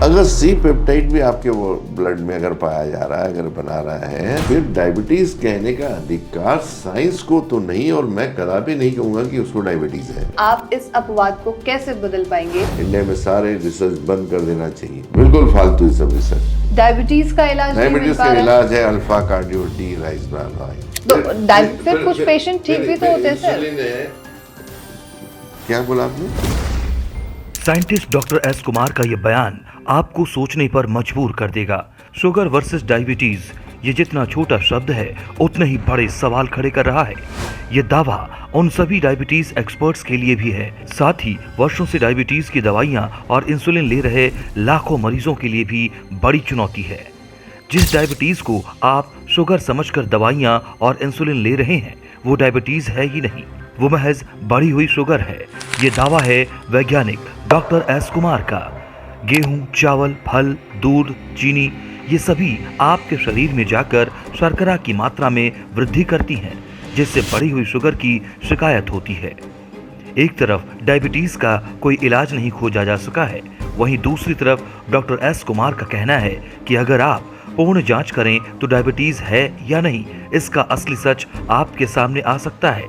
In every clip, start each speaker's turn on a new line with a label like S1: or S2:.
S1: अगर C peptide भी आपके वो ब्लड में अगर पाया जा रहा है, अगर बना रहा है, फिर डायबिटीज कहने का अधिकार साइंस को तो नहीं, और मैं कदापि नहीं कहूंगा कि उसको डायबिटीज है।
S2: आप इस अपवाद को कैसे बदल पाएंगे?
S1: इंडिया में सारे रिसर्च बंद कर देना चाहिए, बिल्कुल फालतू सब रिसर्च।
S2: डायबिटीज का इलाज
S1: डायबिटीज का इलाज है alpha cardio D rice bran oil.
S2: तो फिर कुछ पेशेंट ठीक भी तो होते हैं सर।
S1: क्या बोला आपने?
S3: साइंटिस्ट डॉक्टर एस कुमार का यह बयान आपको सोचने पर मजबूर कर देगा। शुगर वर्सेस डायबिटीज, ये जितना छोटा शब्द है उतने ही बड़े सवाल खड़े कर रहा है। ये दावा उन सभी डायबिटीज एक्सपर्ट्स के लिए भी है, साथ ही वर्षों से डायबिटीज की दवाइयां और इंसुलिन ले रहे लाखों मरीजों के लिए भी बड़ी चुनौती है। जिस डायबिटीज को आप शुगर समझकर दवाइयां और इंसुलिन ले रहे हैं, वो डायबिटीज है ही नहीं, वो महज बढ़ी हुई शुगर है। ये दावा है वैज्ञानिक डॉक्टर एस कुमार का। गेहूं, चावल, फल, दूध, चीनी, ये सभी आपके शरीर में जाकर शर्करा की मात्रा में वृद्धि करती हैं, जिससे बढ़ी हुई शुगर की शिकायत होती है। एक तरफ डायबिटीज का कोई इलाज नहीं खोजा जा सका है, वहीं दूसरी तरफ डॉक्टर एस कुमार का कहना है कि अगर आप पूर्ण जांच करें तो डायबिटीज है या नहीं, इसका असली सच आपके सामने आ सकता है।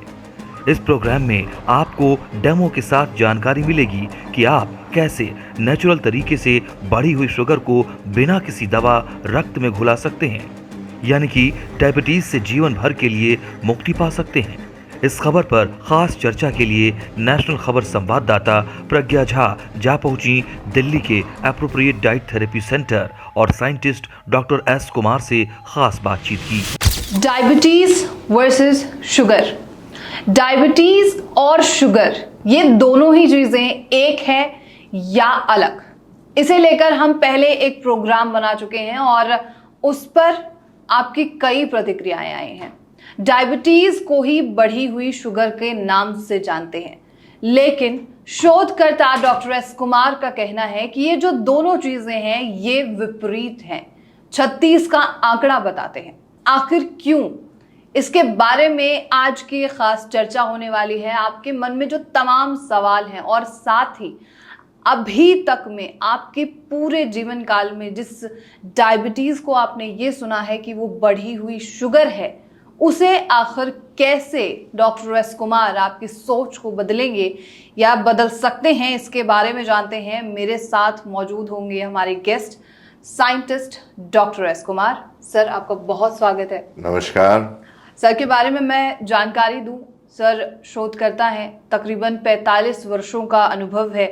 S3: इस प्रोग्राम में आपको डेमो के साथ जानकारी मिलेगी कि आप कैसे नेचुरल तरीके से बढ़ी हुई शुगर को बिना किसी दवा रक्त में घुला सकते हैं, यानी कि डायबिटीज से जीवन भर के लिए मुक्ति पा सकते हैं। इस खबर पर खास चर्चा के लिए नेशनल खबर संवाददाता प्रज्ञा झा जा पहुंची दिल्ली के एप्रोप्रिएट डाइट थेरेपी सेंटर और साइंटिस्ट डॉक्टर एस कुमार से खास बातचीत की।
S2: डायबिटीज वर्सेस शुगर, डायबिटीज और शुगर, ये दोनों ही चीजें एक है या अलग, इसे लेकर हम पहले एक प्रोग्राम बना चुके हैं और उस पर आपकी कई प्रतिक्रियाएं आई हैं। डायबिटीज को ही बढ़ी हुई शुगर के नाम से जानते हैं, लेकिन शोधकर्ता डॉक्टर एस कुमार का कहना है कि ये जो दोनों चीजें हैं ये विपरीत हैं। 36 का आंकड़ा बताते हैं। आखिर क्यों? इसके बारे में आज की खास चर्चा होने वाली है। आपके मन में जो तमाम सवाल हैं और साथ ही अभी तक में आपके पूरे जीवन काल में जिस डायबिटीज को आपने ये सुना है कि वो बढ़ी हुई शुगर है, उसे आखिर कैसे डॉक्टर एस कुमार आपकी सोच को बदलेंगे या बदल सकते हैं, इसके बारे में जानते हैं। मेरे साथ मौजूद होंगे हमारे guest scientist doctor S Kumar. Sir, आपका बहुत स्वागत है।
S1: नमस्कार
S2: सर। के बारे में मैं जानकारी दूं, सर शोधकर्ता हैं, तकरीबन 45 वर्षों का अनुभव है,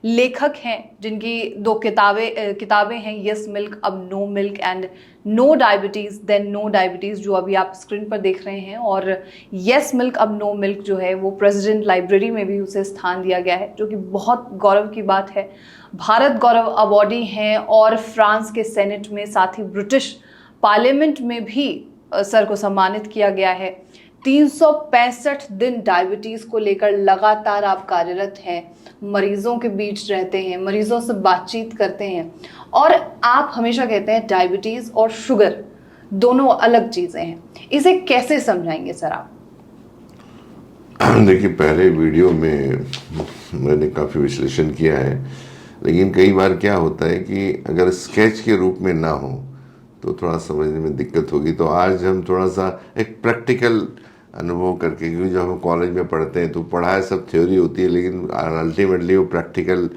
S2: लेखक हैं जिनकी 2 किताबें हैं, यस मिल्क अब no milk and no diabetes then no diabetes, जो अभी आप स्क्रीन पर देख रहे हैं। और यस मिल्क अब नो मिल्क जो है वो प्रेसिडेंट लाइब्रेरी में भी उसे स्थान दिया गया है, जो कि बहुत गौरव की बात है। भारत गौरव अवार्डी हैं और फ्रांस के सेनेट में, साथ ही ब्रिटिश पार्लियामेंट में भी सर को सम्मानित किया गया है। 365 दिन डायबिटीज को लेकर लगातार आप कार्यरत हैं, मरीजों के बीच रहते हैं, मरीजों से बातचीत करते हैं, और आप हमेशा कहते हैं डायबिटीज और शुगर दोनों अलग चीजें हैं। इसे कैसे समझाएंगे सर आप?
S1: देखिए, पहले वीडियो में मैंने काफी विश्लेषण किया है, लेकिन कई बार क्या होता है कि अगर स्केच के रूप में ना हो तो थोड़ा समझने में दिक्कत होगी। तो आज हम थोड़ा सा एक प्रैक्टिकल अनुभव करके, क्योंकि जब हम कॉलेज में पढ़ते हैं तो पढ़ाई सब थ्योरी होती है, लेकिन अल्टीमेटली वो प्रैक्टिकल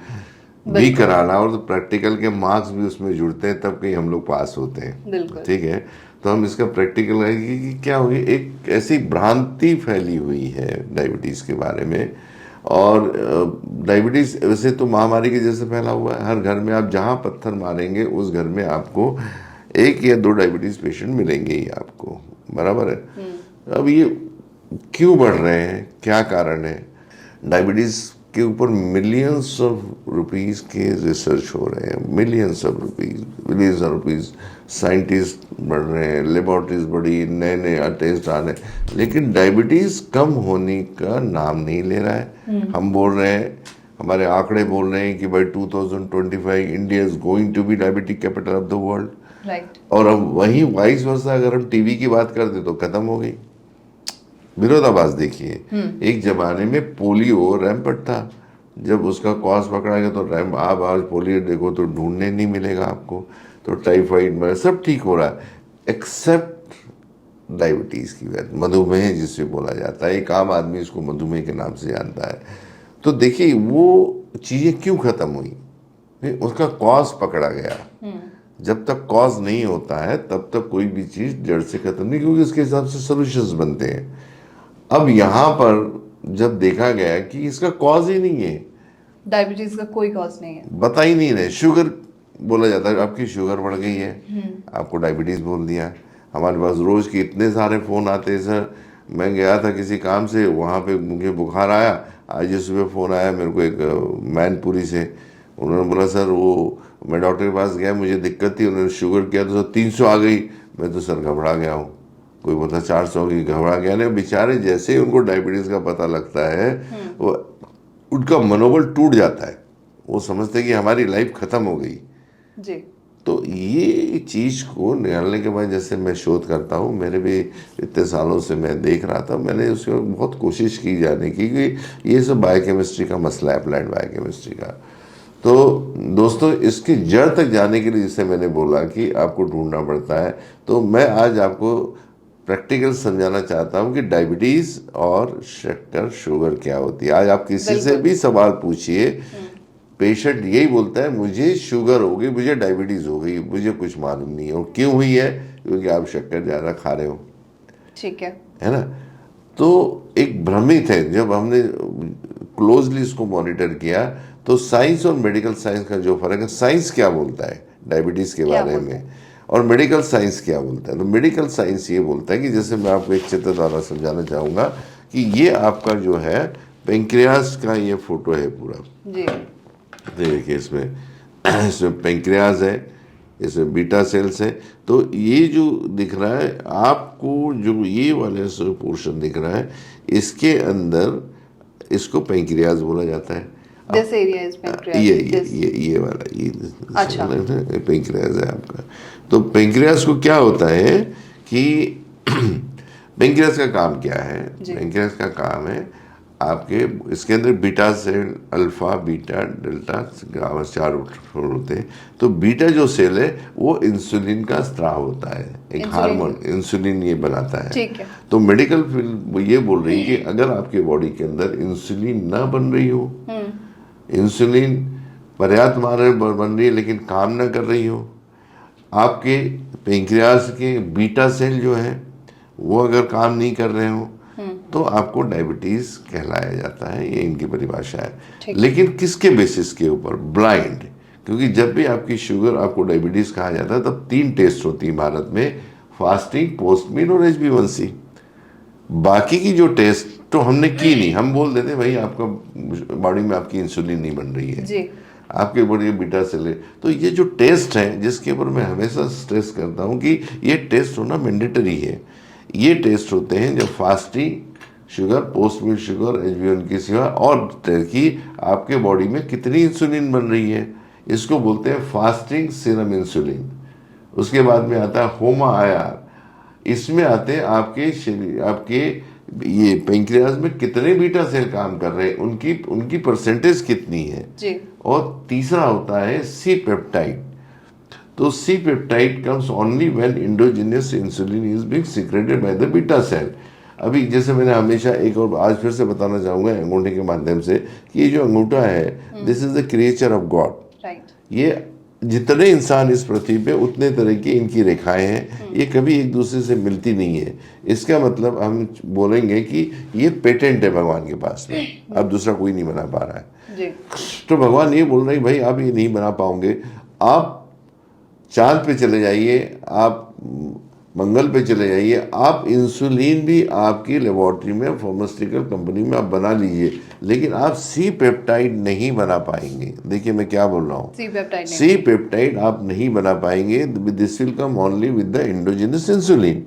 S1: भी कराना, और तो प्रैक्टिकल के मार्क्स भी उसमें जुड़ते हैं, तब कहीं हम लोग पास होते हैं। ठीक है, तो हम इसका प्रैक्टिकल है कि क्या हुई, एक ऐसी भ्रांति फैली हुई है डायबिटीज़ के बारे में। और डायबिटीज़ वैसे तो महामारी के जैसे फैला हुआ है, हर घर में आप जहाँ पत्थर मारेंगे उस घर में आपको 1 या 2 डायबिटीज पेशेंट मिलेंगे ही आपको, बराबर है। अब ये क्यों बढ़ रहे हैं, क्या कारण है? डायबिटीज के ऊपर मिलियंस ऑफ रुपीस के रिसर्च हो रहे हैं, मिलियंस ऑफ रुपीस साइंटिस्ट बढ़ रहे हैं, लेबोरेटरीज बड़ी, नए नए टेस्ट आ रहे हैं, लेकिन डायबिटीज कम होने का नाम नहीं ले रहा है। हम बोल रहे हैं, हमारे आंकड़े बोल रहे हैं कि by 2025 India is going to be diabetic capital of the world. और अब वही वाइस वर्सा अगर हम टीवी की बात करते तो खत्म हो गई। विरोधाभास देखिए, एक जमाने में पोलियो रैम्पट था, जब उसका कॉज पकड़ा गया तो आप आज पोलियो देखो तो ढूंढने नहीं मिलेगा आपको, तो टाइफाइड में सब ठीक हो रहा है एक्सेप्ट डायबिटीज़ की वजह, मधुमेह जिसे बोला जाता है, एक आम आदमी इसको मधुमेह के नाम से जानता है। तो देखिए वो चीज़ें क्यों ख़त्म हुई, उसका कॉज पकड़ा गया। जब तक कॉज नहीं होता है तब तक कोई भी चीज़ जड़ से खत्म नहीं, क्योंकि उसके हिसाब से सोल्यूशंस बनते हैं। अब यहाँ पर जब देखा गया कि इसका कॉज ही नहीं है,
S2: डायबिटीज का कोई कॉज नहीं है,
S1: बता ही नहीं रहे, शुगर बोला जाता है आपकी शुगर बढ़ गई है, आपको डायबिटीज बोल दिया। हमारे पास रोज के इतने सारे फोन आते हैं सर, मैं गया था किसी काम से, वहाँ पे मुझे बुखार आया, आज सुबह फोन आया मेरे को एक मैनपुरी से, उन्होंने बोला सर वो मैं डॉक्टर के पास गया, मुझे दिक्कत थी, उन्होंने शुगर किया तो 300 आ गई, मैं तो सर घबरा गया हूँ। कोई बोलता 400 की, घबरा गया। नहीं, बेचारे जैसे ही उनको डायबिटीज का पता लगता है वो उनका मनोबल टूट जाता है, वो समझते हैं कि हमारी लाइफ खत्म हो गई
S2: जी।
S1: तो ये चीज़ को निकालने के बाद जैसे मैं शोध करता हूँ, मेरे भी इतने सालों से मैं देख रहा था, मैंने उसमें बहुत कोशिश की जाने की कि ये सब बायोकेमिस्ट्री का मसला है, अप्लाइड बायोकेमिस्ट्री का। तो दोस्तों इसकी जड़ तक जाने के लिए जिसे मैंने बोला कि आपको ढूंढना पड़ता है, तो मैं आज आपको प्रैक्टिकल समझाना चाहता हूँ कि डायबिटीज़ और शक्कर शुगर क्या होती है। आज आप किसी से भी सवाल पूछिए, पेशेंट यही बोलता है मुझे शुगर हो गई, मुझे डायबिटीज़ हो गई, मुझे कुछ मालूम नहीं है। और क्यों हुई है? क्योंकि आप शक्कर ज़्यादा खा रहे हो,
S2: ठीक है
S1: ना। तो एक भ्रमित है, जब हमने क्लोजली इसको मॉनिटर किया तो साइंस और मेडिकल साइंस का जो फर्क है, साइंस क्या बोलता है डायबिटीज़ के बारे में और मेडिकल साइंस क्या बोलता है। तो मेडिकल साइंस ये बोलता है कि जैसे मैं आपको एक चित्र द्वारा समझाना चाहूँगा कि ये आपका जो है पेंक्रियास का ये फोटो है पूरा
S2: जी।
S1: देखिए इसमें पेंक्रियास है, इसमें बीटा सेल्स है। तो ये जो दिख रहा है आपको, जो ये वाले पोर्शन दिख रहा है, इसके अंदर इसको पेंक्रियास बोला जाता है।
S2: दिस एरिया इज पेंक्रियास,
S1: ये वाला ये
S2: अच्छा
S1: पेंक्रियास है आपका। तो पेंक्रियास को क्या होता है कि पेंक्रियास का काम क्या है? पेंक्रियास का काम है आपके, इसके अंदर beta cell, alpha, beta, delta, gamma 4 होते हैं। तो बीटा जो सेल है वो इंसुलिन का स्राव होता है, एक हार्मोन इंसुलिन ये बनाता है।
S2: ठीक है।
S1: तो मेडिकल फील्ड ये बोल रही है कि अगर आपके बॉडी के अंदर इंसुलिन ना बन रही हो, इंसुलिन पर्याप्त मात्रा में बन रही है लेकिन काम ना कर रही हो, आपके पेंक्रियास के बीटा सेल जो है वो अगर काम नहीं कर रहे हो, तो आपको डायबिटीज कहलाया जाता है। ये इनकी परिभाषा है। लेकिन किसके बेसिस के ऊपर? ब्लाइंड। क्योंकि जब भी आपकी शुगर, आपको डायबिटीज कहा जाता है, तब 3 टेस्ट होती है भारत में, फास्टिंग, पोस्ट मील और HbA1c। बाकी की जो टेस्ट तो हमने की नहीं, हम बोल देते भाई आपका बॉडी में आपकी इंसुलिन नहीं बन रही है जी। आपके बॉडी बीटा सेल है। तो ये जो टेस्ट है, जिसके ऊपर मैं हमेशा स्ट्रेस करता हूँ कि ये टेस्ट होना मैंडेटरी है। ये टेस्ट होते हैं जब फास्टिंग शुगर, पोस्ट मील शुगर, HbA1c की सिवा और की आपके बॉडी में कितनी इंसुलिन बन रही है, इसको बोलते हैं फास्टिंग सीरम इंसुलिन। उसके बाद में आता है HOMA-IR, इसमें आते हैं आपके शरीर, आपके ये पेंक्रियास में कितने बीटा सेल काम कर रहे हैं, उनकी परसेंटेज कितनी है जी। और तीसरा होता है सी पेप्टाइड। तो C peptide comes only when endogenous insulin is being secreted by the beta cell. अभी जैसे मैंने हमेशा एक और आज फिर से बताना चाहूंगा अंगूठे के माध्यम से कि ये जो अंगूठा है, this is the creature of God. ये जितने इंसान इस पृथ्वी पे उतने तरह की इनकी रेखाएं हैं, ये कभी एक दूसरे से मिलती नहीं है। इसका मतलब हम बोलेंगे कि ये पेटेंट है भगवान के पास में, अब दूसरा कोई नहीं बना पा रहा है जी। तो भगवान ये बोल रहे हैं भाई आप ये नहीं बना पाओगे, आप चांद पे चले जाइए, आप मंगल पे चले जाइए, आप इंसुलिन भी आपकी लेबोरेटरी में, फार्मास्यूटिकल कंपनी में आप बना लीजिए, लेकिन आप सी पेप्टाइड नहीं बना पाएंगे। देखिए मैं क्या बोल रहा हूँ, सी पेप्टाइड आप नहीं बना पाएंगे। This will come only with the indigenous insulin.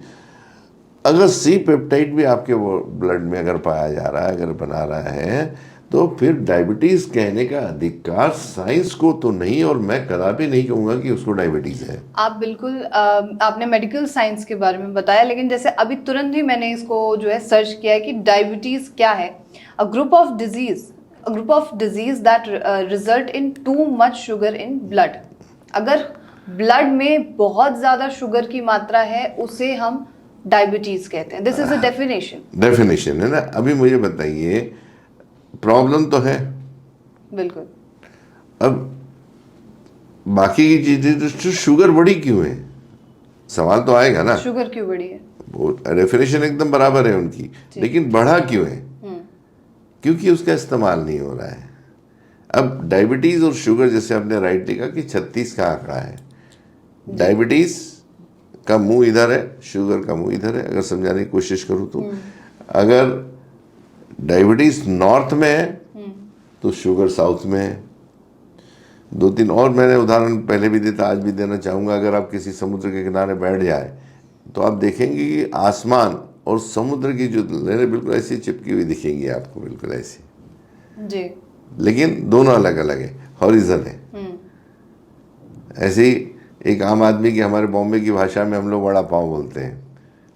S1: अगर सी पेप्टाइड भी आपके ब्लड में अगर पाया जा रहा है, अगर बना रहा है, तो फिर डायबिटीज कहने का अधिकार साइंस को तो नहीं, और मैं कदापि नहीं कहूंगा कि उसको डायबिटीज है।
S2: आप बिल्कुल आपने मेडिकल साइंस के बारे में बताया, लेकिन जैसे अभी तुरंत ही मैंने इसको जो है सर्च किया है कि डायबिटीज क्या है। A group of disease group of disease that result in too much sugar in blood. अगर ब्लड में बहुत ज्यादा शुगर की मात्रा है उसे हम डायबिटीज कहते हैं। दिस इज अ
S1: डेफिनेशन है ना। अभी मुझे बताइए, प्रॉब्लम तो है,
S2: बिल्कुल।
S1: अब बाकी की चीजें तो शुगर बढ़ी क्यों है, सवाल तो आएगा ना।
S2: शुगर क्यों बढ़ी है?
S1: वो डेफिनेशन एकदम बराबर है उनकी, लेकिन बढ़ा क्यों है? क्योंकि उसका इस्तेमाल नहीं हो रहा है। अब डायबिटीज और शुगर, जैसे आपने राइट लिखा कि 36 का आंकड़ा है। डायबिटीज का मुंह इधर है, शुगर का मुंह इधर है, अगर समझाने की कोशिश करूं तो। अगर डायबिटीज नॉर्थ में है तो शुगर साउथ में है। 2-3 और मैंने उदाहरण पहले भी देता, आज भी देना चाहूंगा। अगर आप किसी समुद्र के किनारे बैठ जाए तो आप देखेंगे कि आसमान और समुद्र की जो लहरें बिल्कुल ऐसी चिपकी हुई दिखेंगी आपको, बिल्कुल ऐसी
S2: जी,
S1: लेकिन दोनों अलग अलग है, हॉरिजन है। ऐसे ही एक आम आदमी की, हमारे बॉम्बे की भाषा में हम लोग वड़ा पाव बोलते हैं।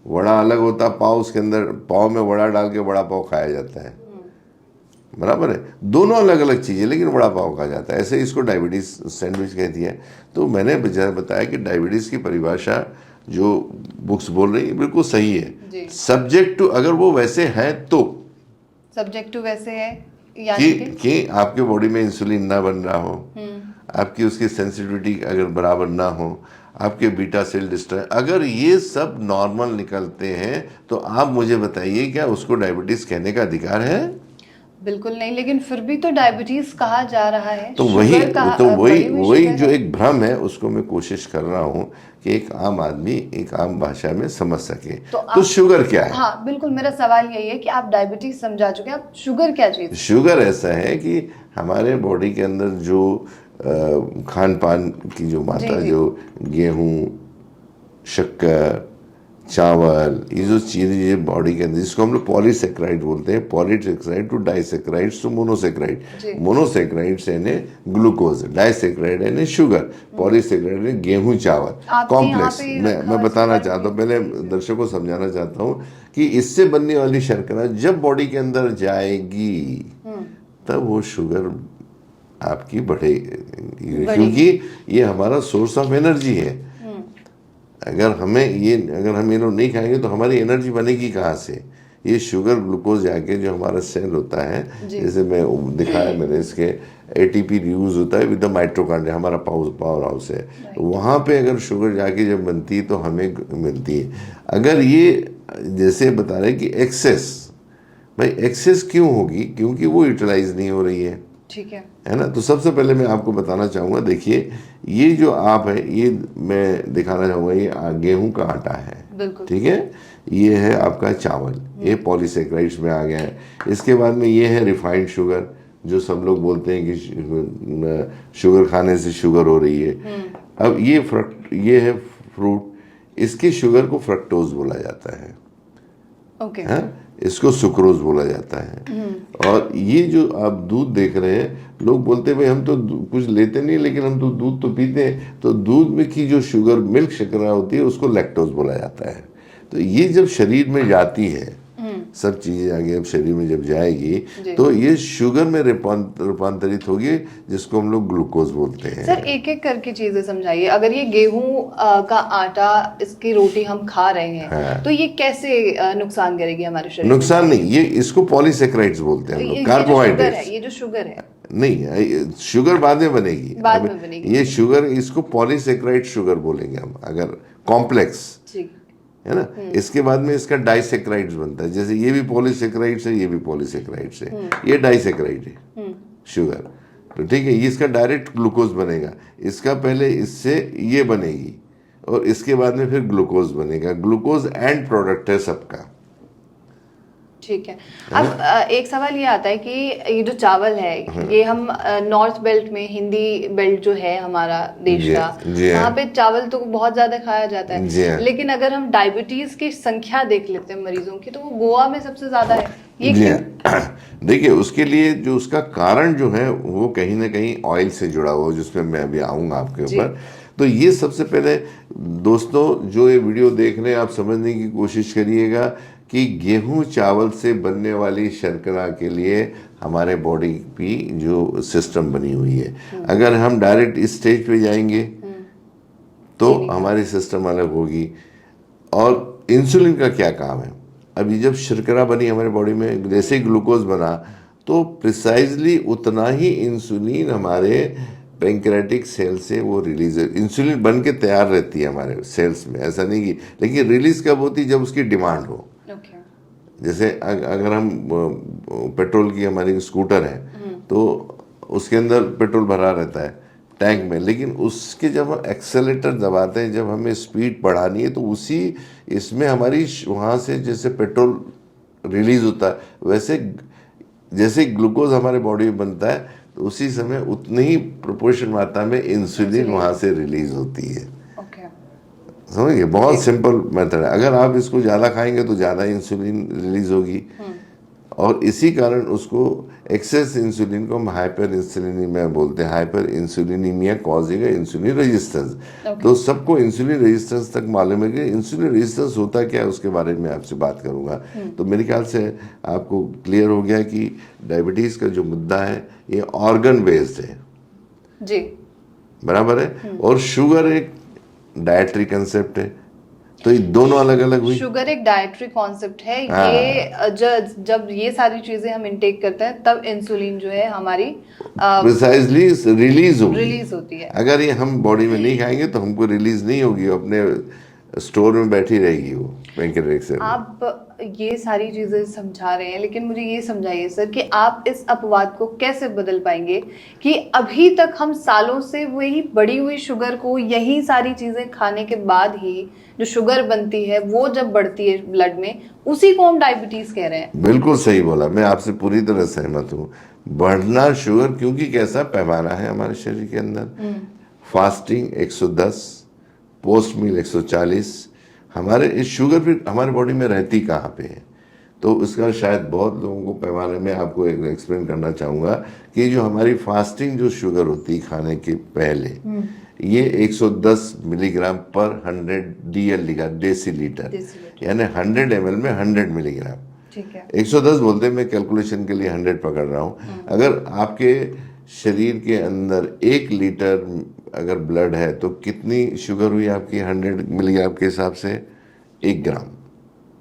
S1: वड़ा अलग होता है, पाव उसके अंदर, पाव में वड़ा डाल के वड़ा पाव खाया जाता है, बराबर है। दोनों अलग अलग चीज़ें, लेकिन वड़ा पाव कहा जाता है। ऐसे इसको डायबिटीज सैंडविच कहती है। तो मैंने बताया कि डायबिटीज की परिभाषा जो बुक्स बोल रही है बिल्कुल सही है, सब्जेक्ट टू, अगर वो वैसे है तो।
S2: सब्जेक्ट टू वैसे है यानी
S1: कि आपके बॉडी में इंसुलिन ना बन रहा हो, आपकी उसकी सेंसिटिविटी अगर बराबर ना हो, आपके बीटा सेल डिस्ट्रॉय, अगर ये सब नॉर्मल निकलते हैं तो आप मुझे बताइए क्या उसको डायबिटीज कहने का अधिकार है?
S2: बिल्कुल नहीं, लेकिन फिर भी तो डायबिटीज कहा जा रहा है।
S1: तो वही जो एक भ्रम है उसको मैं कोशिश कर रहा हूँ कि एक आम आदमी एक आम भाषा में समझ सके। तो शुगर क्या है?
S2: हाँ बिल्कुल, मेरा सवाल यही है कि आप डायबिटीज समझा चुके हैं, आप शुगर क्या चीज?
S1: शुगर ऐसा है कि हमारे बॉडी के अंदर जो खान पान की जो मात्रा, जो गेहूं, शक्कर, चावल, ये जो चीज़ें बॉडी के अंदर, जिसको हम लोग पॉलीसेक्राइड बोलते हैं, polysaccharide to disaccharides to monosaccharide. Monosaccharide से यानी ग्लूकोज, डाइसेक्राइड यानी शुगर, पॉलीसेक्राइड यानी गेहूं चावल, कॉम्प्लेक्स। मैं बताना चाहता हूँ, पहले दर्शकों को समझाना चाहता हूँ कि इससे बनने वाली शर्करा जब बॉडी के अंदर जाएगी तब वो शुगर आपकी बढ़ेगी, क्योंकि ये हमारा सोर्स ऑफ एनर्जी है। अगर हम ये लोग नहीं खाएंगे तो हमारी एनर्जी बनेगी कहाँ से? ये शुगर ग्लूकोज जाके जो हमारा सेल होता है, जैसे मैं दिखाया मैंने, इसके एटीपी यूज होता है विद द माइटोकॉन्ड्रिया, हमारा पावर हाउस है। वहाँ पे अगर शुगर जाके जब बनती है तो हमें मिलती है। अगर ये जैसे बता रहे कि एक्सेस, भाई एक्सेस क्यों होगी? क्योंकि वो यूटिलाइज नहीं हो रही है,
S2: ठीक
S1: है ना। तो सबसे पहले मैं आपको बताना चाहूँगा, देखिए ये जो आप है, ये मैं दिखाना चाहूँगा, ये गेहूं का आटा है, ठीक है। ये है आपका चावल, ये पॉलीसेक्राइड्स में आ गया है। इसके बाद में ये है रिफाइंड शुगर, जो सब लोग बोलते हैं कि शुगर खाने से शुगर हो रही है। अब ये है फ्रूट, इसकी शुगर को फ्रक्टोज बोला जाता है,
S2: ओके।
S1: इसको सुक्रोज बोला जाता है। और ये जो आप दूध देख रहे हैं, लोग बोलते हैं भाई हम तो कुछ लेते नहीं, लेकिन हम तो दूध तो पीते हैं। तो दूध में की जो शुगर, मिल्क शर्करा होती है, उसको लैक्टोज बोला जाता है। तो ये जब शरीर में जाती है, सब चीजें आगे अब शरीर में जब जाएगी तो ये शुगर में रूपांतरित होगी, जिसको हम लोग ग्लूकोज बोलते हैं।
S2: सर एक एक करके चीजें समझाइए। अगर ये गेहूं का आटा, इसकी रोटी हम खा रहे हैं, तो ये कैसे नुकसान करेगी हमारे शरीर?
S1: नुकसान नहीं, ये इसको पॉलीसेक्राइड्स बोलते हैं हम लोग, कार्बोहाइड्रेट्स।
S2: ये जो शुगर है
S1: नहीं, शुगर बाद में बनेगी, ये शुगर, इसको पॉलीसेक्राइड शुगर बोलेंगे हम, अगर कॉम्प्लेक्स, है ना। इसके बाद में इसका डाइसेक्राइड्स बनता है, जैसे ये भी पॉलीसेक्राइड्स है, ये भी पॉलीसेक्राइड्स है, ये डाइसेक्राइड है शुगर। तो ठीक है, ये इसका डायरेक्ट ग्लूकोज बनेगा, इसका पहले इससे ये बनेगी और इसके बाद में फिर ग्लूकोज बनेगा। ग्लूकोज एंड प्रोडक्ट है सबका,
S2: ठीक है। अब एक सवाल ये आता है कि ये जो चावल है, ये हम नॉर्थ बेल्ट में, हिंदी बेल्ट जो है हमारा देश का, वहाँ पे चावल तो बहुत ज्यादा खाया जाता है। लेकिन अगर हम डायबिटीज की संख्या देख लेते हैं मरीजों की, तो वो गोवा में सबसे ज्यादा है। ये क्यों?
S1: देखिए, उसके लिए जो उसका कारण जो है वो कहीं ना कहीं ऑयल से जुड़ा हुआ है, जिसमें मैं अभी आऊंगा आपके ऊपर। तो ये सबसे पहले दोस्तों जो ये वीडियो देख रहे हैं, आप समझने की कोशिश करिएगा कि गेहूं चावल से बनने वाली शर्करा के लिए हमारे बॉडी की जो सिस्टम बनी हुई है, अगर हम डायरेक्ट इस स्टेज पे जाएंगे तो हमारी सिस्टम अलग होगी। और इंसुलिन का क्या काम है? अभी जब शर्करा बनी हमारे बॉडी में, जैसे ही ग्लूकोज बना, तो प्रिसाइजली उतना ही इंसुलिन हमारे पेंक्रेटिक सेल से वो रिलीज, इंसुलिन बन के तैयार रहती है हमारे सेल्स में, ऐसा नहीं कि, लेकिन रिलीज कब होती है? जब उसकी डिमांड हो। जैसे अगर हम पेट्रोल की हमारी स्कूटर है तो उसके अंदर पेट्रोल भरा रहता है टैंक में, लेकिन उसके जब हम एक्सेलेरेटर दबाते हैं, जब हमें स्पीड बढ़ानी है, तो उसी इसमें हमारी वहाँ से जैसे पेट्रोल रिलीज होता है, वैसे जैसे ग्लूकोज हमारे बॉडी में बनता है, तो उसी समय उतनी ही प्रोपोर्शन मात्रा में इंसुलिन वहाँ से रिलीज होती है। समझिए, बहुत सिंपल मेथड है। अगर आप इसको ज़्यादा खाएंगे तो ज़्यादा इंसुलिन रिलीज होगी, और इसी कारण उसको एक्सेस इंसुलिन को हम हाइपर इंसुलिनीमिया बोलते हैं। Hyperinsulinaemia causing insulin resistance. तो सबको इंसुलिन रेजिस्टेंस तक मालूम है कि इंसुलिन रेजिस्टेंस होता क्या है, उसके बारे में आपसे बात करूंगा। तो मेरे ख्याल से आपको क्लियर हो गया कि डायबिटीज़ का जो मुद्दा है ये ऑर्गन बेस्ड है
S2: जी, बराबर है,
S1: और शुगर एक डाइटरी कंसेप्ट है। तो ये दोनों अलग अलग हुई।
S2: शुगर एक डाइटरी कॉन्सेप्ट है। ये जब ये सारी चीजें हम इनटेक करते हैं तब इंसुलिन जो है हमारी
S1: प्रिसाइजली रिलीज
S2: होती है।
S1: अगर ये हम बॉडी में नहीं खाएंगे तो हमको रिलीज नहीं होगी, अपने स्टोर में बैठी रहेगी वो पेंक्रियाटिक सेल।
S2: आप ये सारी चीजें समझा रहे हैं, लेकिन मुझे ये समझाइए सर कि आप इस अपवाद को कैसे बदल पाएंगे कि अभी तक हम सालों से वही बढ़ी हुई शुगर को, यही सारी चीजें खाने के बाद ही जो शुगर बनती है वो जब बढ़ती है ब्लड में, उसी को हम डायबिटीज कह रहे हैं।
S1: बिल्कुल सही बोला, मैं आपसे पूरी तरह सहमत हूँ। बढ़ना शुगर, क्योंकि कैसा पैमाना है हमारे शरीर के अंदर, फास्टिंग 110, पोस्ट मील 140, हमारे इस शुगर फिर हमारे बॉडी में रहती कहाँ पे है? तो उसका शायद बहुत लोगों को पैमाने में आपको एक्सप्लेन करना चाहूँगा कि जो हमारी फास्टिंग जो शुगर होती है खाने के पहले, ये 110 मिलीग्राम पर 100 DL लिखा, डेसीलीटर, यानी 100 ml में 100 मिलीग्राम।
S2: ठीक है,
S1: 110 बोलते हैं, मैं कैलकुलेशन के लिए 100 पकड़ रहा हूँ। अगर आपके शरीर के अंदर 1 लीटर अगर ब्लड है तो कितनी शुगर हुई आपकी 100 मिलीग्राम के हिसाब से? 1 ग्राम।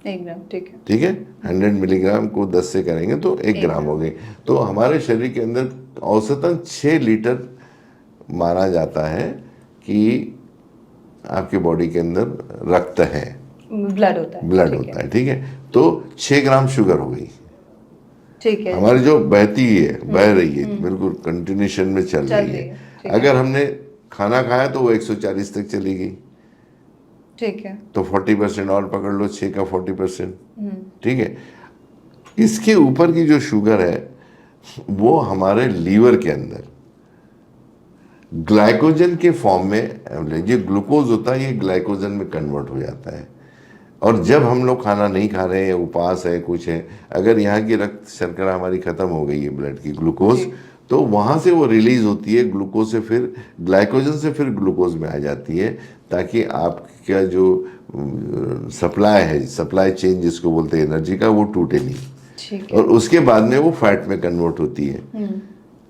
S2: 1 ग्राम, ठीक है,
S1: ठीक है। 100 मिलीग्राम को 10 से करेंगे तो 1 ग्राम हो गई। तो हमारे शरीर के अंदर औसतन 6 लीटर माना जाता है कि आपके बॉडी के अंदर रक्त है,
S2: ब्लड होता है,
S1: ब्लड होता है। ठीक है, तो 6 ग्राम शुगर हो गई।
S2: ठीक है,
S1: हमारी जो बहती है, बह रही है, बिल्कुल कंटिन्यूशन में चल रही है। अगर हमने खाना खाया तो वो 140 तक चली गई,
S2: ठीक है,
S1: तो 40% और पकड़ लो, 6 का 40%। ठीक है, इसके ऊपर की जो शुगर है वो हमारे लीवर के अंदर ग्लाइकोजन के फॉर्म में, ये ग्लूकोज होता है, ये ग्लाइकोजन में कन्वर्ट हो जाता है। और जब हम लोग खाना नहीं खा रहे हैं, उपवास है, कुछ है, अगर यहाँ की रक्त शर्करा हमारी खत्म हो गई है, ब्लड की ग्लूकोज, तो वहाँ से वो रिलीज होती है ग्लूकोज से, फिर ग्लाइकोजन से फिर ग्लूकोज में आ जाती है, ताकि आपका जो सप्लाई है, सप्लाई चेन जिसको बोलते हैं एनर्जी का, वो टूटे नहीं। और उसके बाद में वो फैट में कन्वर्ट होती है।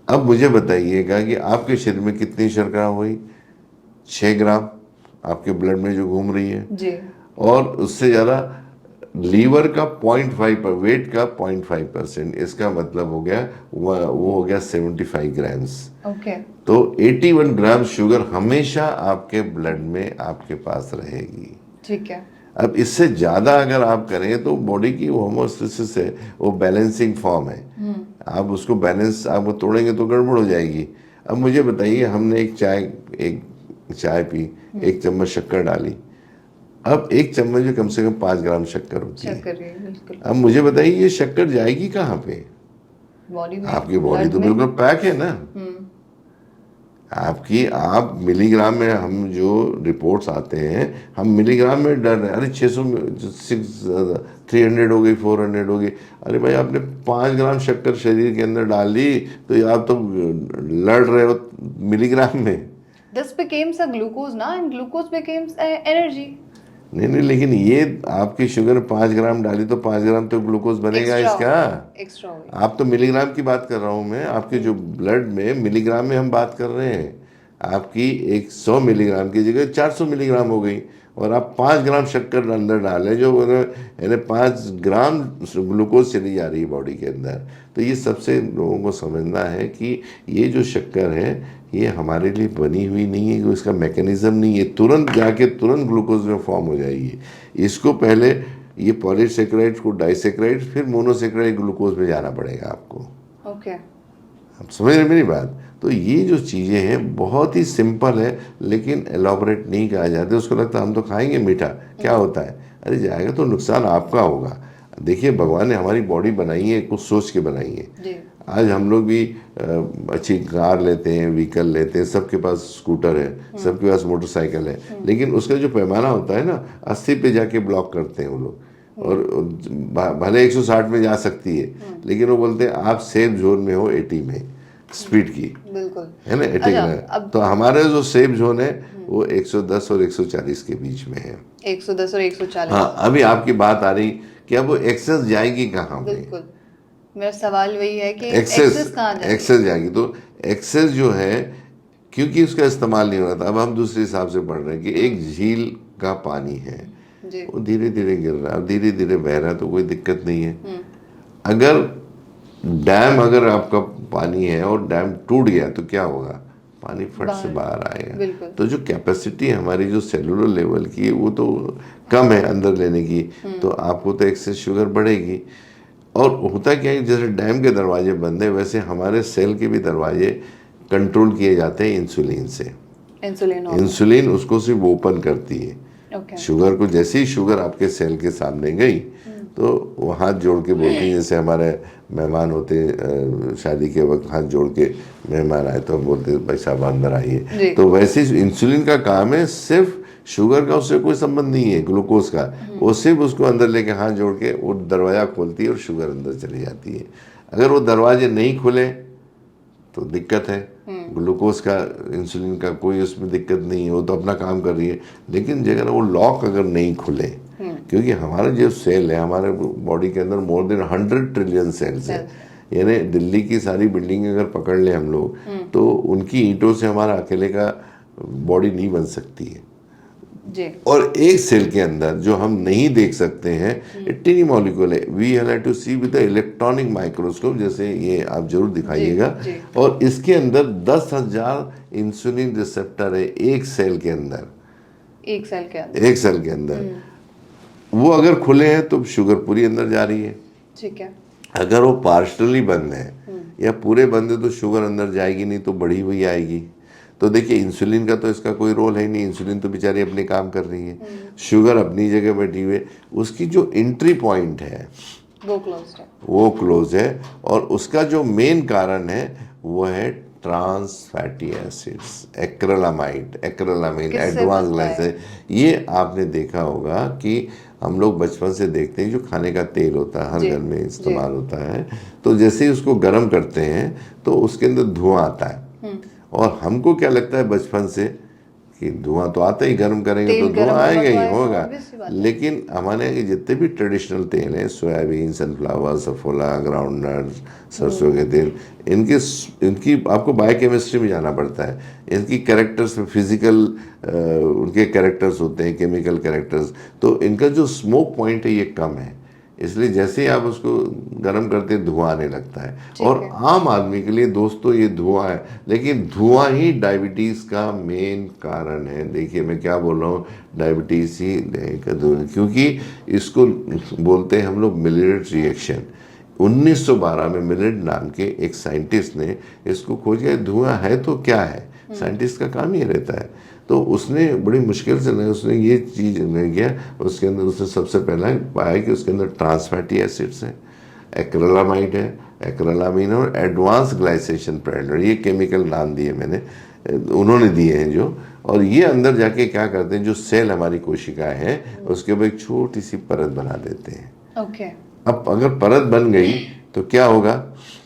S1: अब मुझे बताइएगा कि आपके शरीर में कितनी शर्करा हुई? 6 ग्राम आपके ब्लड में जो घूम रही है
S2: जी।
S1: और उससे ज़्यादा लीवर का 0.5 वेट का 0.5%, इसका मतलब हो गया वो हो गया 75 ग्राम्स।
S2: ओके। तो
S1: 81 ग्राम शुगर हमेशा आपके ब्लड में आपके पास रहेगी।
S2: ठीक है।
S1: अब इससे ज़्यादा अगर आप करें तो बॉडी की होमोस्टेसिस है, वो बैलेंसिंग फॉर्म है, आप उसको बैलेंस आपको तोड़ेंगे तो गड़बड़ हो जाएगी। अब मुझे बताइए, हमने एक चाय पी, 1 चम्मच शक्कर डाली, अब 1 चम्मच में कम से कम 5 ग्राम शक्कर होती है।
S2: बिल्कुल।
S1: अब मुझे बताइए ये शक्कर जाएगी कहाँ पे?
S2: बॉडी में।
S1: आपकी बॉडी तो बिल्कुल पैक है ना आपकी। आप मिलीग्राम में, हम जो रिपोर्ट्स आते हैं, हम मिलीग्राम में डर रहे हैं, अरे 300 हो गई, 400 हो गई। अरे भाई, आपने 5 ग्राम शक्कर शरीर के अंदर डाल दी तो आप तो लड़ रहे हो मिलीग्राम में।
S2: This becomes a glucose ना, and glucose becomes energy.
S1: नहीं नहीं, लेकिन ये आपकी शुगर 5 ग्राम डाली तो 5 ग्राम तो ग्लूकोज बनेगा इसका।
S2: एक्स्ट्रा हो गई।
S1: आप तो मिलीग्राम की बात कर रहा हूँ मैं, आपके जो ब्लड में मिलीग्राम में हम बात कर रहे हैं। आपकी 100 मिलीग्राम की जगह 400 मिलीग्राम हो गई, और आप 5 ग्राम शक्कर अंदर डालें, जो यानी 5 ग्राम ग्लूकोज चली जा रही है बॉडी के अंदर। तो ये सबसे लोगों को समझना है कि ये जो शक्कर है ये हमारे लिए बनी हुई नहीं है, इसका मैकेनिज्म नहीं है तुरंत जाके तुरंत ग्लूकोज में फॉर्म हो जाएगी। इसको पहले ये पॉलीसेक्राइड्स को डाइसेक्राइड्स फिर मोनोसेक्राइड ग्लूकोज में जाना पड़ेगा आपको।
S2: ओके।
S1: आप समझ रहे मेरी बात? तो ये जो चीज़ें हैं बहुत ही सिंपल है, लेकिन एलॉबरेट नहीं कहा जाता। उसको लगता है हम तो खाएंगे मीठा, क्या होता है? अरे जाएगा तो नुकसान आपका होगा। देखिए भगवान ने हमारी बॉडी बनाई है, कुछ सोच के बनाई है। आज हम लोग भी अच्छी कार लेते हैं, व्हीकल लेते हैं, सबके पास स्कूटर है, सबके पास मोटरसाइकिल है, लेकिन उसका जो पैमाना होता है ना 80 पे जाके ब्लॉक करते हैं वो लोग। और भले 160 में जा सकती है, लेकिन वो बोलते हैं आप सेफ जोन में हो 80 में स्पीड की,
S2: बिल्कुल
S1: है ना 80 में। तो हमारे जो सेफ जोन है वो 110 और 140 के बीच में है।
S2: 110 और 140।
S1: हाँ, अभी आपकी बात आ रही कि अब वो एक्सेस जाएगी कहाँ पे?
S2: बिल्कुल, मेरा सवाल वही है कि एक्सेस कहाँ जाएगी?
S1: एक्सेस जाएगी तो एक्सेस जो है, क्योंकि उसका इस्तेमाल नहीं हो रहा था, अब हम दूसरे हिसाब से पढ़ रहे हैं कि एक झील का पानी है, वो धीरे धीरे गिर रहा है, धीरे धीरे बह रहा है, तो कोई दिक्कत नहीं है। अगर डैम, अगर आपका पानी है और डैम टूट गया तो क्या होगा? पानी फट से बाहर आएगा। तो जो कैपेसिटी हमारी जो सेलुलर लेवल की है वो तो कम है अंदर लेने की, तो आपको तो एक्सेस शुगर बढ़ेगी। और होता क्या है, जैसे डैम के दरवाजे बंद है, वैसे हमारे सेल के भी दरवाजे कंट्रोल किए जाते हैं इंसुलिन से। इंसुलिन उसको सिर्फ ओपन करती है। शुगर को, जैसे ही शुगर आपके सेल के सामने गई तो वो हाथ जोड़ के बोलती है, जैसे हमारे मेहमान होते शादी के वक्त हाथ जोड़ के मेहमान आए तो हम बोलते भाई साहब अंदर आइए। तो वैसे ही इंसुलिन का काम है, सिर्फ शुगर का उससे कोई संबंध नहीं है, ग्लूकोज का। वो सिर्फ उसको अंदर लेके हाथ जोड़ के वो दरवाजा खोलती है और शुगर अंदर चली जाती है। अगर वो दरवाजे नहीं खुले तो दिक्कत है। ग्लूकोज का, इंसुलिन का कोई उसमें दिक्कत नहीं है, वो तो अपना काम कर रही है। लेकिन अगर वो लॉक अगर नहीं खुले, क्योंकि हमारा जो सेल है, हमारे बॉडी के अंदर मोर देन 100 ट्रिलियन सेल्स है। यानी दिल्ली की सारी बिल्डिंग अगर पकड़ ले हम लोग, तो उनकी ईंटों से हमारा अकेले का बॉडी नहीं बन सकती है। और एक सेल के अंदर जो हम नहीं देख सकते हैं, टिनी मॉलिक्यूल है, we have to see with the electronic microscope, जैसे ये आप जरूर दिखाइएगा। और इसके अंदर 10,000 इंसुलिन रिसेप्टर है एक सेल के अंदर। एक सेल के अंदर वो अगर खुले हैं तो शुगर पूरी अंदर जा रही है। ठीक है। अगर वो पार्शली बंद है या पूरे बंद है तो शुगर अंदर जाएगी नहीं, तो बढ़ी हुई आएगी। तो देखिए इंसुलिन का तो इसका कोई रोल है नहीं, इंसुलिन तो बेचारी अपने काम कर रही है, शुगर अपनी जगह बैठी हुई है। उसकी जो एंट्री पॉइंट है वो क्लोज है, और उसका जो मेन कारण है वो है trans fatty acids, acrylamide, advance glycine. ये आपने देखा होगा कि हम लोग बचपन से देखते हैं, जो खाने का तेल होता है हर घर में इस्तेमाल होता है, तो जैसे ही उसको गर्म करते हैं तो उसके अंदर धुआं आता है। और हमको क्या लगता है बचपन से कि धुआं तो आता ही, गर्म करेंगे तो धुआं आएगा ही होगा। लेकिन हमारे जितने भी ट्रेडिशनल तेल हैं, सोयाबीन, सनफ्लावर, सफोला, ग्राउंडनट, सरसों के तेल, इनकी आपको बायोकेमिस्ट्री में जाना पड़ता है। इनकी कैरेक्टर्स में फिजिकल उनके कैरेक्टर्स होते हैं, केमिकल कैरेक्टर्स। तो इनका जो स्मोक पॉइंट है ये कम है, इसलिए जैसे ही आप उसको गर्म करते हैं धुआं आने लगता है। और आम आदमी के लिए दोस्तों ये धुआं है, लेकिन धुआं ही डायबिटीज़ का मेन कारण है। देखिए मैं क्या बोल रहा हूँ, डायबिटीज़ ही, क्योंकि इसको बोलते हैं हम लोग मिलेट रिएक्शन। 1912 में मिलेट नाम के एक साइंटिस्ट ने इसको खोजा। धुआं है तो क्या है, साइंटिस्ट का काम ही रहता है। तो उसने बड़ी मुश्किल से उसने ये चीज़ नहीं किया, उसके अंदर उसने सबसे पहला पाया कि उसके अंदर ट्रांस फैटी एसिड्स हैं, एक्रिलामाइड है, एक्रिलामीन और एडवांस ग्लाइसेशन पैराडाइड, ये केमिकल नाम दिए मैंने, उन्होंने दिए हैं जो। और ये अंदर जाके क्या करते हैं, जो सेल हमारी कोशिकाएं हैं उसके ऊपर एक छोटी सी परत बना देते हैं। अब अगर परत बन गई तो क्या होगा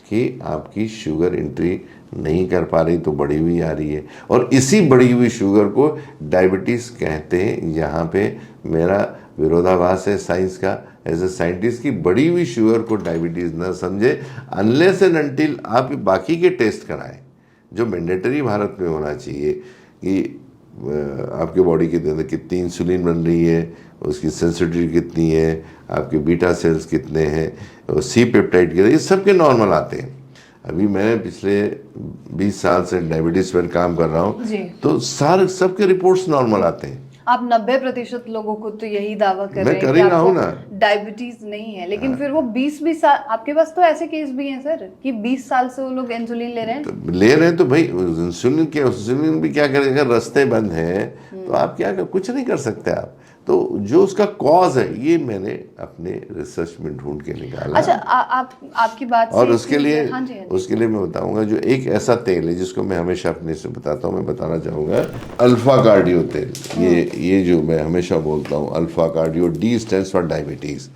S1: कि आपकी शुगर एंट्री नहीं कर पा रही तो बढ़ी हुई आ रही है। और इसी बढ़ी हुई शुगर को डायबिटीज़ कहते हैं। यहाँ पे मेरा विरोधाभास है साइंस का, एज ए साइंटिस्ट, की बढ़ी हुई शुगर को डायबिटीज़ ना समझे अनलेस एंड अनटिल आप बाकी के टेस्ट कराएं जो मैंडेटरी भारत में होना चाहिए कि आपके बॉडी के अंदर कितनी इंसुलिन बन रही है, उसकी सेंसिटिविटी कितनी है, आपके बीटा सेल्स कितने हैं, और सी पेप्टाइड कितने, ये सब के नॉर्मल आते हैं। अभी मैं पिछले 20 साल से डायबिटीज़ पर काम कर रहा हूँ, तो सारे सबके रिपोर्ट्स नॉर्मल आते हैं।
S2: आप 90% लोगों को तो यही दावा कर रहे
S1: मैं
S2: हैं
S1: कर
S2: कि
S1: ही रहा हूँ
S2: आपको
S1: ना।
S2: डायबिटीज नहीं है, लेकिन फिर वो 20 साल, आपके पास तो ऐसे केस भी हैं सर कि 20 साल से वो लोग इंसुलिन ले रहे हैं।
S1: तो ले रहे हैं तो भाई इंसुलिन भी क्या करेगा, अगर रास्ते बंद हैं तो आप क्या कुछ नहीं कर सकते आप। तो जो उसका कॉज है ये मैंने अपने रिसर्च में ढूंढ के निकाला।
S2: अच्छा, आपकी बात
S1: और
S2: से
S1: उसके लिए
S2: हाँ जी, हाँ जी।
S1: उसके लिए मैं बताऊंगा, जो एक ऐसा तेल है जिसको मैं हमेशा अपने से बताता हूँ, मैं बताना चाहूँगा अल्फा कार्डियो तेल। ये जो मैं हमेशा बोलता हूँ, alpha cardio, D stands for diabetes.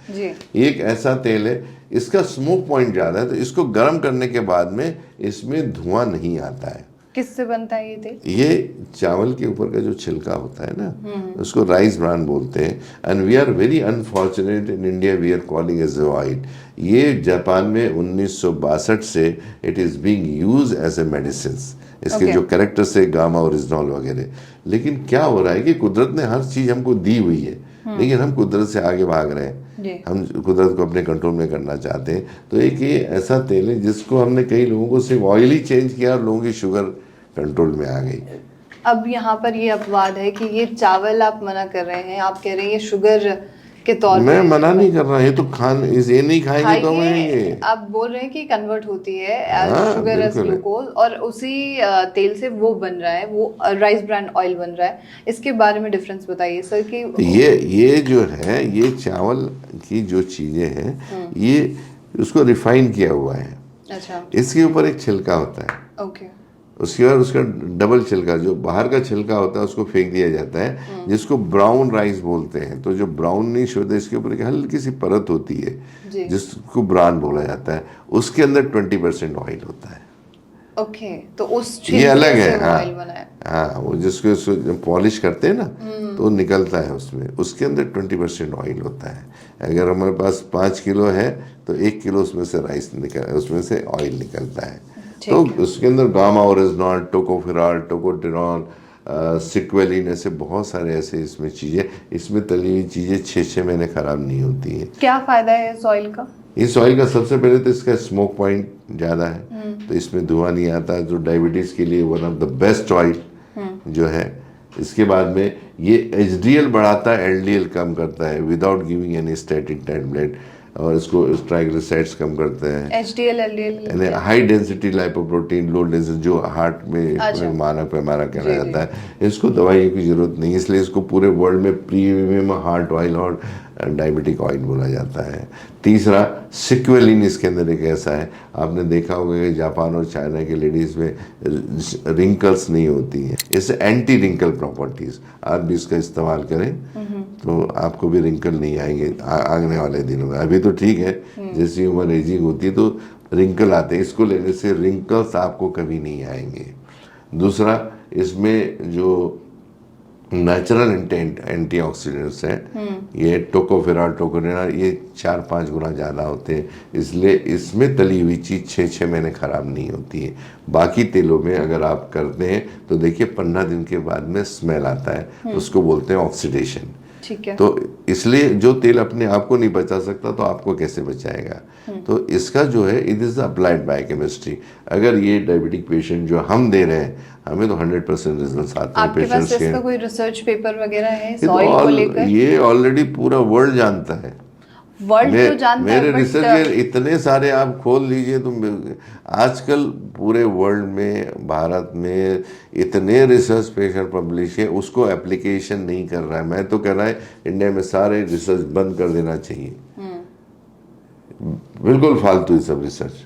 S1: एक ऐसा तेल है, इसका स्मोक पॉइंट ज़्यादा है, तो इसको गर्म करने के बाद में इसमें धुआं नहीं आता है।
S2: किससे बनता है ये तेल?
S1: ये चावल के ऊपर का जो छिलका होता है ना, उसको राइस ब्रान बोलते हैं। And we are very unfortunate in India, we are calling as oil. ये जापान में 1962 से it is being use as a medicine. इसके जो कैरेक्टर्स है गामा ओरिजिनॉल वगैरह। लेकिन क्या हो रहा है कि कुदरत ने हर चीज़ हमको दी हुई है, लेकिन हम कुदरत से आगे भाग रहे हैं। हम कुदरत को अपने कंट्रोल में करना चाहते हैं। तो एक ये ऐसा तेल है जिसको हमने कई लोगों को सिर्फ ऑयल ही चेंज किया और लोगों की शुगर कंट्रोल में आ गई।
S2: अब यहाँ पर ये अपवाद है कि ये चावल आप मना कर रहे हैं, आप कह रहे हैं ये शुगर के तौर पे।
S1: मैं मना नहीं कर रहा, ये तो ये नहीं खाएंगे तो खाएंगे।
S2: आप बोल रहे हैं कि कन्वर्ट होती है शुगर एज ग्लूकोज, और उसी तेल से वो बन रहा है, वो राइस ब्रान ऑयल बन रहा है। इसके बारे में डिफरेंस बताइए सर। कि
S1: ये जो है, ये चावल की जो चीजें हैं, ये उसको रिफाइन किया हुआ है।
S2: अच्छा।
S1: इसके ऊपर एक छिलका होता है।
S2: ओके।
S1: उसके बाद उसका डबल छिलका, जो बाहर का छिलका होता है उसको फेंक दिया जाता है, जिसको ब्राउन राइस बोलते हैं। तो जो ब्राउन नहीं होता, इसके ऊपर एक हल्की सी परत होती है जिसको ब्रान बोला जाता है। उसके अंदर 20% ऑयल होता है।
S2: ओके, तो उस
S1: ये अलग है।
S2: ऑयल बना है।
S1: हाँ, वो जिसको पॉलिश करते हैं ना, तो निकलता है उसमें। उसके अंदर 20% ऑयल होता है। अगर हमारे पास 5 किलो है तो 1 किलो उसमें से राइस उसमें से ऑयल निकलता है। तो उसके अंदर गामा ओरिजिनॉल, टोकोफेरॉल, टोकोटिरॉल, सिक्वेलिन, ऐसे बहुत सारे ऐसे इसमें चीज़ें, इसमें तली हुई चीज़ें 6 महीने खराब नहीं होती हैं।
S2: क्या फ़ायदा है इस ऑयल का?
S1: इस ऑयल का सबसे पहले तो इसका स्मोक पॉइंट ज़्यादा है, तो इसमें धुआं नहीं आता, जो डायबिटीज़ के लिए one of the best oil जो है। इसके बाद में ये एचडीएल बढ़ाता है, एलडीएल कम करता है without giving any statin tablet, और इसको ट्राइग्लिसराइड्स कम करते हैं।
S2: HDL LDL
S1: high density lipoprotein, low density, जो हार्ट में मानक पैमाना कहना जाता है। इसको दवाइयों की जरूरत नहीं, इसलिए इसको पूरे वर्ल्ड में प्रीमियम हार्ट ऑयल और डायबिटिक ऑयल बोला जाता है। तीसरा, सिक्वेलिन इसके अंदर एक ऐसा है, आपने देखा होगा कि जापान और चाइना के लेडीज़ में रिंकल्स नहीं होती हैं। इससे एंटी रिंकल प्रॉपर्टीज़, आप भी इसका इस्तेमाल करें तो आपको भी रिंकल नहीं आएंगे आने वाले दिनों में। अभी तो ठीक है, जैसी उम्र एजिंग होती है तो रिंकल आते हैं, इसको लेने से रिंकल्स आपको कभी नहीं आएंगे। दूसरा, इसमें जो नेचुरल एंटीऑक्सीडेंट्स हैं, ये टोकोफेरॉल, टोकोडिनॉल, ये 4-5 गुना ज़्यादा होते हैं, इसलिए इसमें तली हुई चीज़ 6 महीने ख़राब नहीं होती है। बाकी तेलों में अगर आप करते हैं तो देखिए 15 दिन के बाद में स्मेल आता है, उसको बोलते हैं ऑक्सीडेशन।
S2: ठीक है।
S1: तो इसलिए जो तेल अपने आप को नहीं बचा सकता तो आपको कैसे बचाएगा। तो इसका जो है, इट इज़ अप्लाइड बायोकेमिस्ट्री। अगर ये डायबिटिक पेशेंट जो हम दे रहे हैं, हमें तो 100% रिजल्ट आते हैं
S2: आपके
S1: पेशेंट्स
S2: पास
S1: के।
S2: इसका कोई रिसर्च पेपर वगैरह है इस ऑयल को लेकर?
S1: ये ऑलरेडी पूरा वर्ल्ड जानता है।
S2: वर्ल्ड तो जानता है,
S1: मेरे रिसर्च के इतने सारे आप खोल लीजिए तो आजकल पूरे वर्ल्ड में, भारत में इतने रिसर्च पेपर पब्लिश है, उसको एप्लीकेशन नहीं कर रहा है। मैं तो कह रहा है इंडिया में सारे रिसर्च बंद कर देना चाहिए, बिल्कुल फालतू है सब रिसर्च।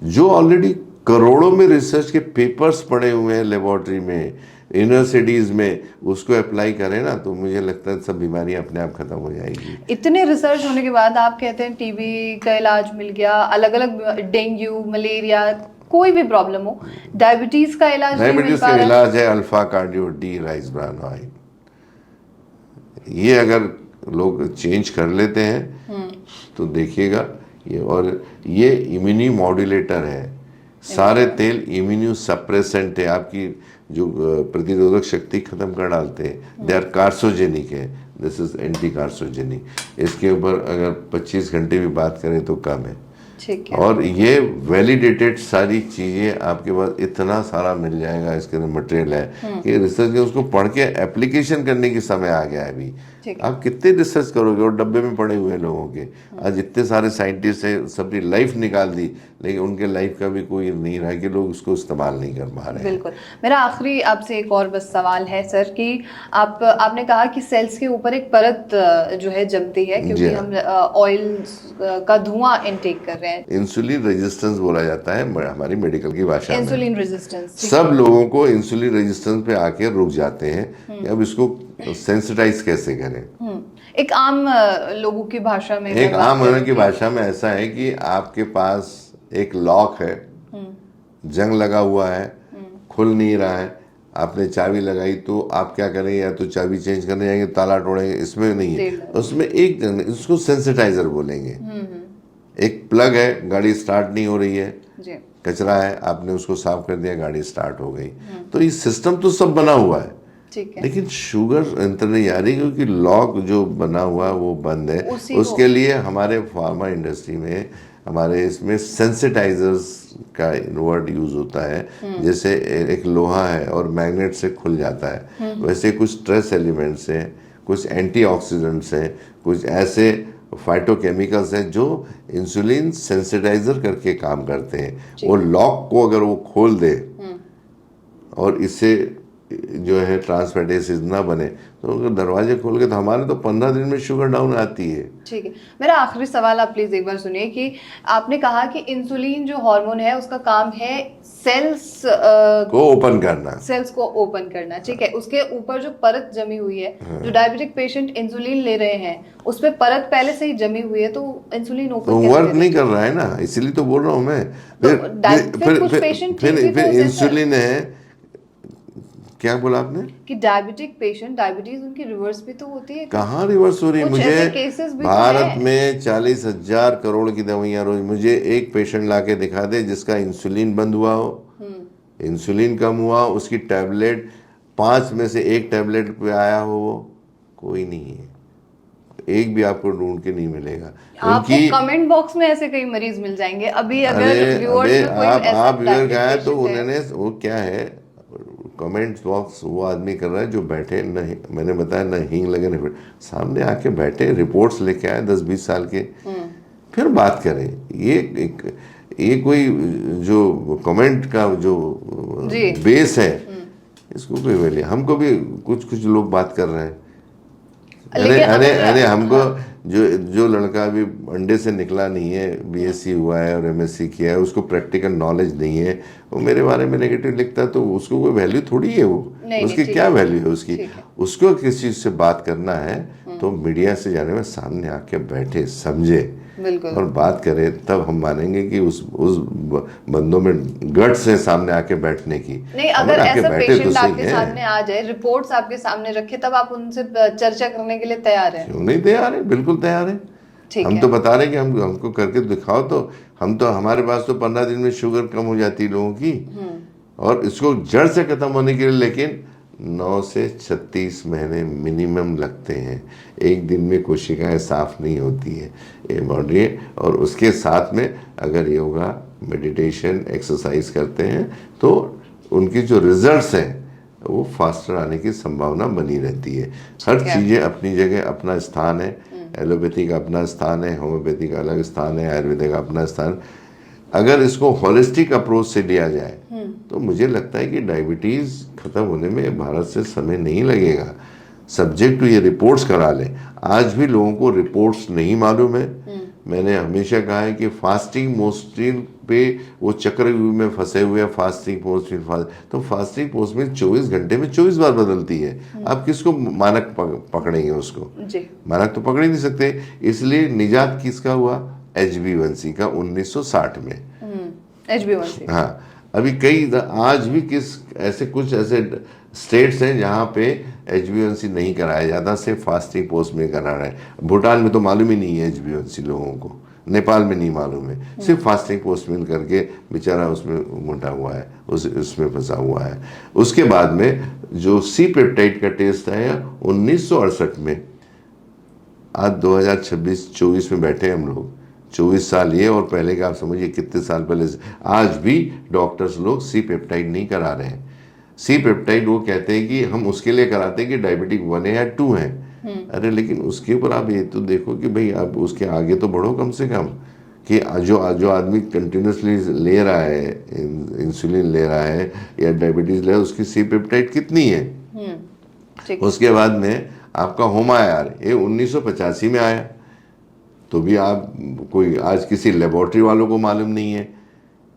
S1: जो ऑलरेडी करोड़ों में रिसर्च के पेपर्स पड़े हुए हैं लेबोरेटरी में, यूनिवर्सिटीज में, उसको अप्लाई करें ना, तो मुझे लगता है सब बीमारियां अपने आप खत्म हो जाएगी।
S2: इतने रिसर्च होने के बाद आप कहते हैं टीबी का इलाज मिल गया, अलग अलग डेंगू, मलेरिया, कोई भी प्रॉब्लम हो, डायबिटीज का इलाज नहीं मिल
S1: डायबिटीज
S2: पा
S1: का
S2: रहा है।
S1: इलाज है अल्फा कार्डियो डी राइसब्रानोइड। ये अगर लोग चेंज कर लेते हैं तो देखिएगा ये, और ये इम्यूनी मॉड्यूलेटर है। सारे तेल इम्यूनो सप्रेसेंट है, आपकी जो प्रतिरोधक शक्ति खत्म कर डालते हैं। दे आर कार्सोजेनिक है, दिस इज एंटी कार्सोजेनिक। इसके ऊपर अगर 25 घंटे भी बात करें तो कम है।
S2: ठीक है।
S1: और ये वैलिडेटेड सारी चीजें आपके पास इतना सारा मिल जाएगा, इसके अंदर मटेरियल है कि रिसर्च के उसको पढ़ के एप्लीकेशन करने की समय आ गया है अभी।
S2: ठीक
S1: आप कितने रिसर्च करोगे, और डब्बे में पड़े हुए लोगों के। आज इतने सारे साइंटिस्ट है, सबकी लाइफ निकाल दी, लेकिन उनके लाइफ का भी कोई नहीं रहा कि लोग उसको इस्तेमाल नहीं कर पा रहे हैं।
S2: बिल्कुल। मेरा आखिरी आपसे एक और बस सवाल है सर कि आपने कहा कि सेल्स के ऊपर एक परत जो है जमती है, क्योंकि
S1: जी हाँ।
S2: हम ऑयल का धुआं इनटेक कर रहे हैं।
S1: इंसुलिन रेजिस्टेंस बोला जाता है हमारी मेडिकल की भाषा में।
S2: Insulin resistance.
S1: सब लोगों को इंसुलिन रेजिस्टेंस पे आके रुक जाते हैं कि अब इसको सेंसिटाइज कैसे करें।
S2: एक आम लोगों की भाषा में,
S1: एक आम लोगों की भाषा में ऐसा है कि आपके पास एक लॉक है, जंग लगा हुआ है, खुल नहीं रहा है, आपने चाबी लगाई तो आप क्या करेंगे, या तो चाबी चेंज करने जाएंगे, ताला तोड़ेंगे, इसमें नहीं है। उसमें एक इसको सेंसिटाइजर बोलेंगे। एक प्लग है, गाड़ी स्टार्ट नहीं हो रही है,
S2: जी।
S1: कचरा है, आपने उसको साफ कर दिया, गाड़ी स्टार्ट हो गई। तो ये सिस्टम तो सब बना हुआ है,
S2: ठीक है।
S1: लेकिन शुगर अंतर नहीं आ रही, क्योंकि लॉक जो बना हुआ है वो बंद है। उसके लिए हमारे फार्मा इंडस्ट्री में, हमारे इसमें सेंसिटाइजर्स का वर्ड यूज होता है। जैसे एक लोहा है और मैग्नेट से खुल जाता है, वैसे कुछ ट्रेस एलिमेंट्स हैं, कुछ एंटीऑक्सीडेंट्स हैं, कुछ ऐसे फाइटोकेमिकल्स हैं जो इंसुलिन सेंसिटाइजर करके काम करते हैं। वो लॉक को अगर वो खोल दे और इससे जो है ट्रांसफेटेसिस ना बने, तो अगर दरवाजे खोल के, तो हमारे तो 15 दिन में शुगर डाउन आती है।
S2: ठीक है। मेरा आखिरी सवाल आप प्लीज एक बार सुनिए कि आपने कहा कि इंसुलिन जो हार्मोन है उसका काम है सेल्स
S1: को ओपन करना,
S2: सेल्स को ओपन करना, ठीक है। उसके ऊपर जो परत जमी हुई है, जो डायबिटिक पेशेंट इंसुलिन ले रहे हैं उस पे परत पहले से ही जमी हुई है, तो इंसुलिन ओपन
S1: तो वर्क नहीं कर रहा है ना, इसीलिए तो बोल रहा हूँ मैं। फिर इंसुलिन है, क्या बोला आपने
S2: कि डायबिटिक पेशेंट, डायबिटीज उनकी रिवर्स भी तो होती है।
S1: कहाँ रिवर्स हो रही है?
S2: कुछ ऐसे
S1: मुझे
S2: केसेस भी तो
S1: भारत
S2: हैं।
S1: में 40,000 करोड़ की दवाइयाँ रोज, मुझे एक पेशेंट लाके दिखा दे जिसका इंसुलिन बंद हुआ हो, इंसुलिन कम हुआ, उसकी टैबलेट 5 में से 1 टैबलेट पे आया हो, वो कोई नहीं है। एक भी आपको ढूंढ के नहीं मिलेगा।
S2: आपको कमेंट बॉक्स में ऐसे कई मरीज मिल जाएंगे। अभी अगर व्यूअर्स में कोई
S1: आप व्यूअर गए तो उन्होंने, वो क्या है, कमेंट बॉक्स वो आदमी कर रहा है जो बैठे नहीं, मैंने बताया ना हींग लगे ना, सामने आके बैठे, रिपोर्ट्स लेके आए 10-20 साल के, फिर बात करें। ये कोई जो कमेंट का जो बेस है, इसको कोई वैल्यू, हमको भी कुछ लोग बात कर रहे हैं। अरे हमको जो लड़का अभी अंडे से निकला नहीं है, बीएससी हुआ है और एमएससी किया है, उसको प्रैक्टिकल नॉलेज नहीं है, वो मेरे बारे में नेगेटिव लिखता है, तो उसको कोई वैल्यू थोड़ी है। वो उसकी क्या वैल्यू है उसकी? उसको किस चीज से बात करना है तो मीडिया से जाने में सामने आके बैठे, समझे और बात करें, तब हम मानेंगे कि उस बंदों में गट्स है सामने आके बैठने की।
S2: नहीं, अगर ऐसा पेशेंट आपके सामने आ जाए, रिपोर्ट्स आपके सामने रखे, तब आप उनसे चर्चा करने के लिए तैयार हैं?
S1: क्यों नहीं तैयार है, बिल्कुल तैयार है। हम तो बता रहे हैं कि हमको करके दिखाओ, तो हम तो, हमारे पास तो 15 दिन में शुगर कम हो जाती है लोगों की, और इसको जड़ से खत्म होने के लिए लेकिन 9 से 36 महीने मिनिमम लगते हैं। एक दिन में कोशिकाएं साफ नहीं होती है ये बॉडी। और उसके साथ में अगर योगा, मेडिटेशन, एक्सरसाइज करते हैं तो उनकी जो रिजल्ट्स हैं वो फास्टर आने की संभावना बनी रहती है। हर चीज़ें अपनी जगह अपना स्थान है। एलोपैथी का अपना स्थान है, होम्योपैथी का अलग स्थान है, आयुर्वेदिक का अपना स्थान। अगर इसको होलिस्टिक अप्रोच से लिया जाए तो मुझे लगता है कि डायबिटीज खत्म होने में भारत से समय नहीं लगेगा। सब्जेक्ट टू ये रिपोर्ट्स करा लें। आज भी लोगों को रिपोर्ट्स नहीं मालूम है। मैंने हमेशा कहा है कि फास्टिंग मोस्टिन पे वो चक्रव्यूह में फंसे हुए हैं, फास्टिंग पोस्ट मील तो फास्टिंग पोस्ट मील 24 घंटे में 24 बार बदलती है। आप किसको मानक पकड़ेंगे? उसको मानक तो पकड़ ही नहीं सकते। इसलिए निजात किसका हुआ? HB1C का 1960 में।
S2: HbA1c।
S1: हाँ, अभी आज भी कुछ ऐसे स्टेट्स हैं जहाँ पे HbA1c नहीं कराया जाता, सिर्फ फास्टिंग पोस्ट में करा रहा है। भूटान में तो मालूम ही नहीं है HbA1c लोगों को, नेपाल में नहीं मालूम है, सिर्फ फास्टिंग पोस्ट में करके बेचारा उसमें मोटा हुआ है, उसमें फंसा हुआ है। उसके बाद में जो सी पेप्टाइड का टेस्ट है 1968 में, आज 2026-24 में बैठे हम लोग, 24 साल ये और पहले का आप समझिए कितने साल पहले से आज भी डॉक्टर्स लोग सी पेप्टाइड नहीं करा रहे हैं। सी पेप्टाइड वो कहते हैं कि हम उसके लिए कराते हैं कि डायबिटिक 1 है या 2 है। अरे लेकिन उसके ऊपर आप ये तो देखो कि भाई आप उसके आगे तो बढ़ो कम से कम, कि जो आदमी कंटिन्यूसली ले रहा है, इंसुलिन ले रहा है या डायबिटीज ले रहा है, उसकी सी पेप्टाइड कितनी है। उसके बाद में आपका होमायार ये 1985 में आया, तो भी आप कोई आज किसी लेबोरेटरी वालों को मालूम नहीं है।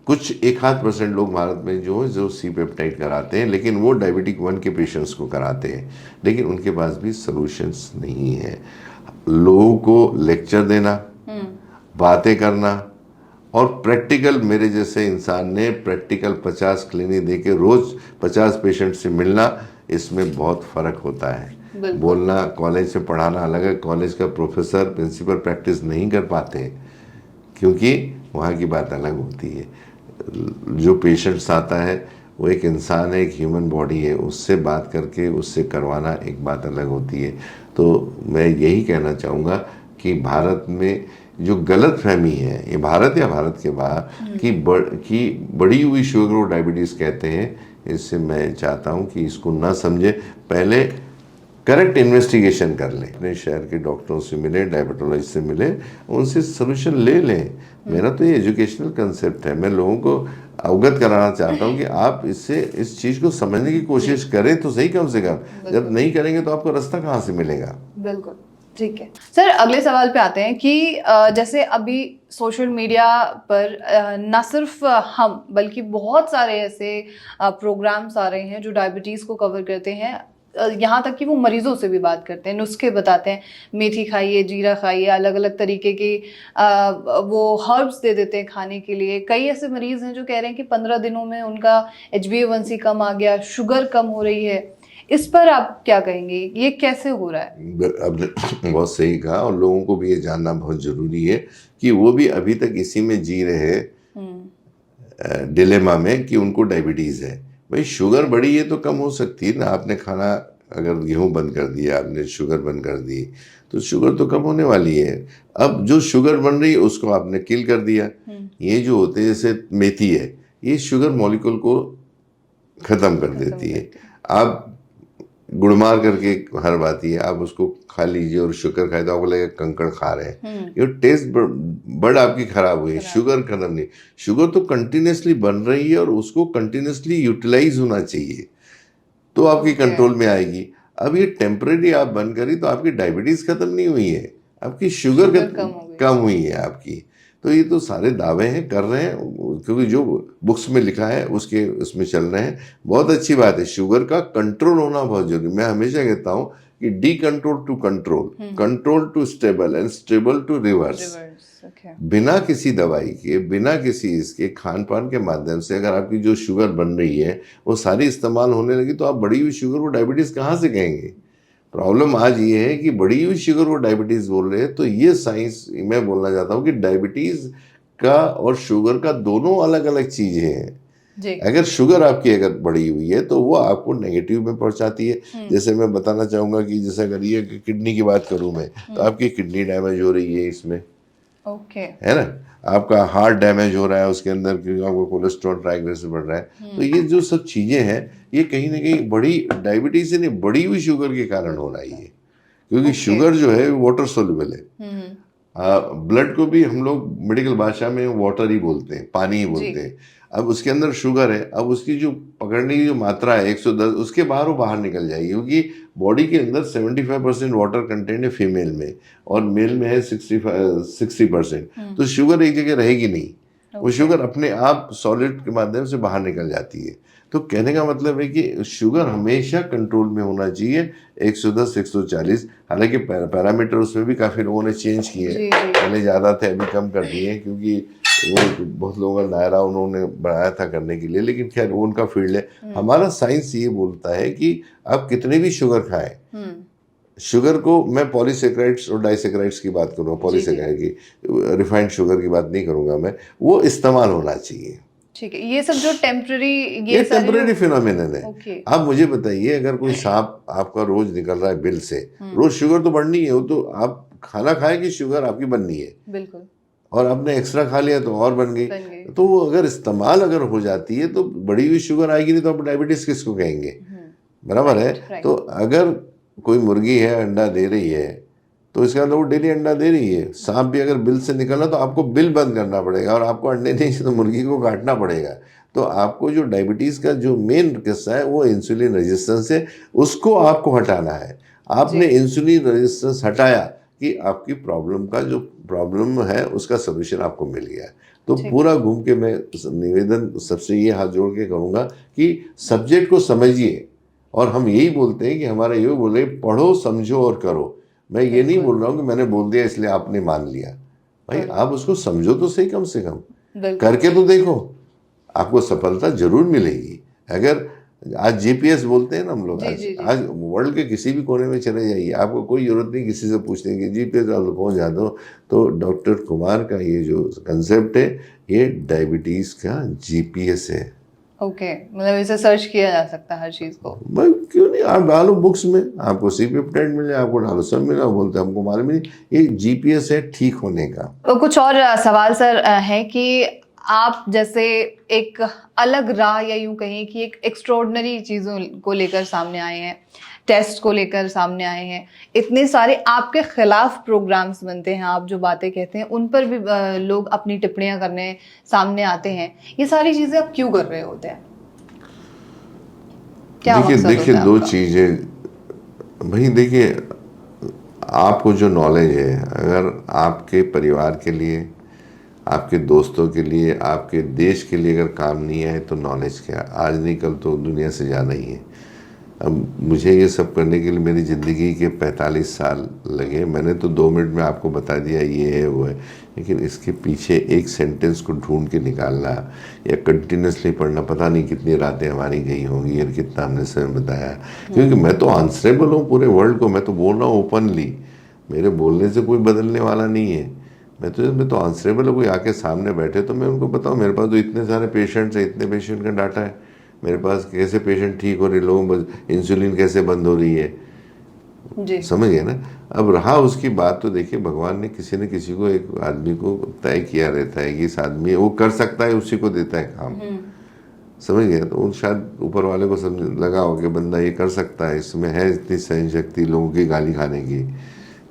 S1: कुछ 1-8% लोग भारत में जो सी पेप्टाइड कराते हैं, लेकिन वो डायबिटिक 1 के पेशेंट्स को कराते हैं, लेकिन उनके पास भी सॉल्यूशंस नहीं है। लोगों को लेक्चर देना, बातें करना और प्रैक्टिकल, मेरे जैसे इंसान ने प्रैक्टिकल 50 क्लिनिक दे के रोज 50 पेशेंट से मिलना, इसमें बहुत फर्क होता है। बोलना, कॉलेज से पढ़ाना अलग है, कॉलेज का प्रोफेसर प्रिंसिपल प्रैक्टिस नहीं कर पाते क्योंकि वहाँ की बात अलग होती है। जो पेशेंट्स आता है वो एक इंसान है, एक ह्यूमन बॉडी है, उससे बात करके उससे करवाना एक बात अलग होती है। तो मैं यही कहना चाहूँगा कि भारत में जो गलत फहमी है, ये भारत या भारत के बाहर कि बढ़ी हुई शुगर और डायबिटीज़ कहते हैं, इससे मैं चाहता हूँ कि इसको ना समझे, पहले करेक्ट इन्वेस्टिगेशन कर लें, अपने शहर के डॉक्टरों से मिले, डायबिटोलॉजिस्ट से मिले, उनसे सोल्यूशन ले लें। मेरा तो ये एजुकेशनल कंसेप्ट है, मैं लोगों को अवगत कराना चाहता हूँ कि आप इस चीज़ को समझने की कोशिश करें तो सही कम से कम। जब नहीं करेंगे तो आपको रास्ता कहाँ से मिलेगा।
S2: बिल्कुल ठीक है सर, अगले सवाल पे आते हैं कि जैसे अभी सोशल मीडिया पर न सिर्फ हम बल्कि बहुत सारे ऐसे प्रोग्राम्स आ रहे हैं जो डायबिटीज़ को कवर करते हैं, यहाँ तक कि वो मरीजों से भी बात करते हैं, नुस्खे बताते हैं, मेथी खाइए, जीरा खाइए, अलग अलग तरीके के वो हर्ब्स दे देते हैं खाने के लिए। कई ऐसे मरीज हैं जो कह रहे हैं कि 15 दिनों में उनका HbA1c कम आ गया, शुगर कम हो रही है। इस पर आप क्या कहेंगे, ये कैसे हो रहा है?
S1: आपने बहुत सही कहा, और लोगों को भी ये जानना बहुत जरूरी है कि वो भी अभी तक इसी में जी रहे हैं डिलेमा में कि उनको डायबिटीज़ है। भाई शुगर बढ़ी है तो कम हो सकती है ना, आपने खाना अगर गेहूं बंद कर दिया, आपने शुगर बंद कर दी, तो शुगर तो कम होने वाली है। अब जो शुगर बन रही है उसको आपने किल कर दिया। ये जो होते हैं जैसे मेथी है, ये शुगर मॉलिक्यूल को ख़त्म कर देती है। आप गुड़मार करके हर बात है, आप उसको खा लीजिए और शुगर खाए तो आपको लगेगा कंकड़ खा रहे हैं। ये टेस्ट बड़ आपकी खराब हुई है, शुगर खत्म नहीं। शुगर तो कंटिन्यूसली बन रही है और उसको कंटिन्यूसली यूटिलाइज होना चाहिए तो आपकी कंट्रोल में आएगी। अब ये टेम्परेरी आप बंद करी तो आपकी डायबिटीज खत्म नहीं हुई है, आपकी शुगर कम हुई है आपकी। तो ये तो सारे दावे हैं, कर रहे हैं, क्योंकि जो बुक्स में लिखा है उसके उसमें चल रहे हैं। बहुत अच्छी बात है, शुगर का कंट्रोल होना बहुत जरूरी। मैं हमेशा कहता हूँ कि D control to control, control to stable and stable to reverse. बिना किसी दवाई के, बिना किसी इसके खान पान के माध्यम से अगर आपकी जो शुगर बन रही है वो सारी इस्तेमाल होने लगी तो आप बढ़ी हुई शुगर को डायबिटीज कहाँ से कहेंगे। प्रॉब्लम आज ये है कि बढ़ी हुई शुगर को डायबिटीज बोल रहे हैं। तो ये साइंस मैं बोलना चाहता हूँ कि डायबिटीज का और शुगर का दोनों अलग अलग चीजें हैं। अगर शुगर आपकी अगर बढ़ी हुई है तो वो आपको नेगेटिव में पहुंचाती है। जैसे मैं बताना चाहूंगा कि जैसे अगर ये किडनी की बात करूं मैं, तो आपकी किडनी डैमेज हो रही है इसमें, है ना, आपका हार्ट डैमेज हो रहा है उसके अंदर, क्योंकि आपको कोलेस्ट्रॉल ट्राइग्लिसराइड बढ़ रहा है। तो ये जो सब चीजें हैं ये कहीं ना कहीं बड़ी डायबिटीज से नहीं, बढ़ी हुई शुगर के कारण हो रही है, क्योंकि शुगर जो है वाटर सोल्यूबल है। ब्लड को भी हम लोग मेडिकल भाषा में वाटर ही बोलते हैं, पानी ही बोलते हैं। अब उसके अंदर शुगर है, अब उसकी जो पकड़ने की जो मात्रा है 110, उसके बाहर वो बाहर निकल जाएगी, क्योंकि बॉडी के अंदर 75% वाटर कंटेंट है फीमेल में और मेल में है 60%। तो शुगर एक जगह रहेगी नहीं, वो शुगर अपने आप सॉलिड के माध्यम से बाहर निकल जाती है। तो कहने का मतलब है कि शुगर हमेशा कंट्रोल में होना चाहिए, 110 140। हालांकि पैरामीटर उसमें भी काफ़ी लोगों ने चेंज किए, पहले ज़्यादा थे अभी कम कर दिए, क्योंकि वो बहुत लोगों का दायरा उन्होंने बढ़ाया था करने के लिए, लेकिन खैर वो उनका फील्ड है। हमारा साइंस ये बोलता है कि आप कितने भी शुगर खाएं, शुगर को मैं पॉलीसेक्राइड्स और डाइसेक्राइड्स की बात करूँगा, पॉलीसेक्राइड की, रिफाइंड शुगर की बात नहीं करूँगा मैं, वो इस्तेमाल होना चाहिए।
S2: ठीक है, ये सब जो टेम्पररी,
S1: ये टेम्पररी फिनोमिनन है।
S2: ओके।
S1: आप मुझे बताइए, अगर कोई सांप आपका रोज निकल रहा है बिल से, रोज शुगर तो बढ़नी है, वो तो आप खाना खाए कि शुगर आपकी बननी है,
S2: बिल्कुल,
S1: और आपने एक्स्ट्रा खा लिया तो और बन गई। तो वो अगर इस्तेमाल अगर हो जाती है तो बढ़ी हुई शुगर आएगी, नहीं तो आप डायबिटीज किसको कहेंगे, बराबर है। तो अगर कोई मुर्गी है अंडा दे रही है तो इसका मतलब वो डेली अंडा दे रही है। सांप भी अगर बिल से निकलना तो आपको बिल बंद करना पड़ेगा, और आपको अंडे नहीं तो मुर्गी को काटना पड़ेगा। तो आपको जो डायबिटीज़ का जो मेन किस्सा है वो इंसुलिन रेजिस्टेंस है, उसको आपको हटाना है। आपने इंसुलिन रेजिस्टेंस हटाया कि आपकी प्रॉब्लम का जो प्रॉब्लम है उसका सोल्यूशन आपको मिल गया। तो पूरा घूम के मैं निवेदन सबसे ये हाथ जोड़ के करूँगा कि सब्जेक्ट को समझिए, और हम यही बोलते हैं कि हमारा ये बोले पढ़ो समझो और करो। मैं ये नहीं बोल रहा हूँ कि मैंने बोल दिया इसलिए आपने मान लिया, भाई आप उसको समझो तो सही, कम से कम करके तो देखो, आपको सफलता जरूर मिलेगी। अगर आज जीपीएस बोलते हैं ना हम लोग, आज वर्ल्ड के किसी भी कोने में चले जाइए, आपको कोई जरूरत नहीं किसी से पूछने की, जीपीएस आप पहुंच जाते हो। तो डॉक्टर कुमार का ये जो कंसेप्ट है, ये डायबिटीज का जीपीएस है।
S2: ओके, मतलब इसे सर्च किया जा सकता है हर चीज को।
S1: भाई क्यों नहीं, आप डालो बुक्स में, आपको C-peptide मिले, आपको डालो सब मिला, बोलते हैं हमको मालूम नहीं। ये जीपीएस है ठीक होने का।
S2: तो कुछ और सवाल सर है कि आप जैसे एक अलग राह, या यूं कहें कि एक एक्स्ट्रॉर्डिनरी चीज़ों को लेकर सामने आए हैं, टेस्ट को लेकर सामने आए हैं, इतने सारे आपके खिलाफ प्रोग्राम्स बनते हैं, आप जो बातें कहते हैं उन पर भी लोग अपनी टिप्पणियां करने सामने आते हैं, ये सारी चीज़ें आप क्यों कर रहे होते हैं? क्या
S1: देखिए दो चीज़ें भाई, देखिए आपको जो नॉलेज है, अगर आपके परिवार के लिए, आपके दोस्तों के लिए, आपके देश के लिए अगर काम नहीं आए तो नॉलेज क्या, आज नहीं कल तो दुनिया से जाना ही है। अब मुझे ये सब करने के लिए मेरी ज़िंदगी के 45 साल लगे। मैंने तो 2 मिनट में आपको बता दिया ये है वो है, लेकिन इसके पीछे एक सेंटेंस को ढूंढ के निकालना या कंटिन्यूसली पढ़ना, पता नहीं कितनी रातें हमारी गई होंगी और कितना हमने समय बताया। क्योंकि मैं तो आंसरेबल हूँ पूरे वर्ल्ड को, मैं तो बोल रहा हूँ ओपनली, मेरे बोलने से कोई बदलने वाला नहीं है। मैं तो आंसरेबल है। कोई आके सामने बैठे तो मैं उनको बताऊँ, मेरे पास तो इतने सारे पेशेंट्स हैं, इतने पेशेंट का डाटा है मेरे पास, कैसे पेशेंट ठीक हो रहे, लोगों इंसुलिन कैसे बंद हो रही है जी। समझ गए ना। अब रहा उसकी बात, तो देखिए भगवान ने किसी न किसी को, एक आदमी को तय किया रहता है कि इस आदमी वो कर सकता है, उसी को देता है काम, समझ गए। तो शायद ऊपर वाले को समझ लगा हो कि बंदा ये कर सकता है, इसमें है इतनी सहन शक्ति लोगों की गाली खाने की,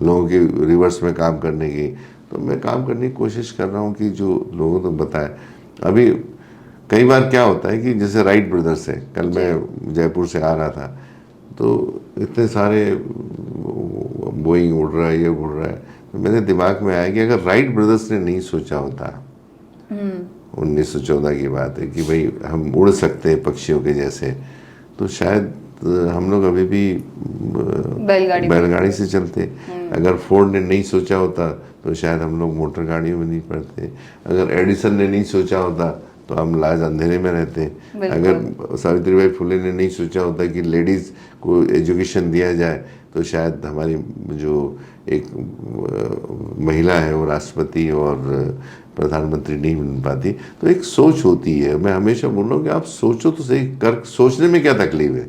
S1: लोगों की रिवर्स में काम करने की। तो मैं काम करने की कोशिश कर रहा हूँ कि जो लोगों को बताए। अभी कई बार क्या होता है कि जैसे राइट ब्रदर्स है, कल मैं जयपुर से आ रहा था तो इतने सारे बोइंग उड़ रहा है, ये उड़ रहा है, तो मेरे दिमाग में आया कि अगर राइट ब्रदर्स ने नहीं सोचा होता, 1914 की बात है कि भाई हम उड़ सकते हैं पक्षियों के जैसे, तो शायद हम लोग अभी भी बैलगाड़ी से चलते। अगर फोर्ड ने नहीं सोचा होता तो शायद हम लोग मोटर गाड़ियों में नहीं पड़ते। अगर एडिसन ने नहीं सोचा होता तो हम लाज अंधेरे में रहते। अगर सावित्रीबाई फुले ने नहीं सोचा होता कि लेडीज़ को एजुकेशन दिया जाए तो शायद हमारी जो एक महिला है वो राष्ट्रपति और प्रधानमंत्री नहीं बन पाती। तो एक सोच होती है। मैं हमेशा बोल रहा हूँ कि आप सोचो तो सही, कर सोचने में क्या तकलीफ है।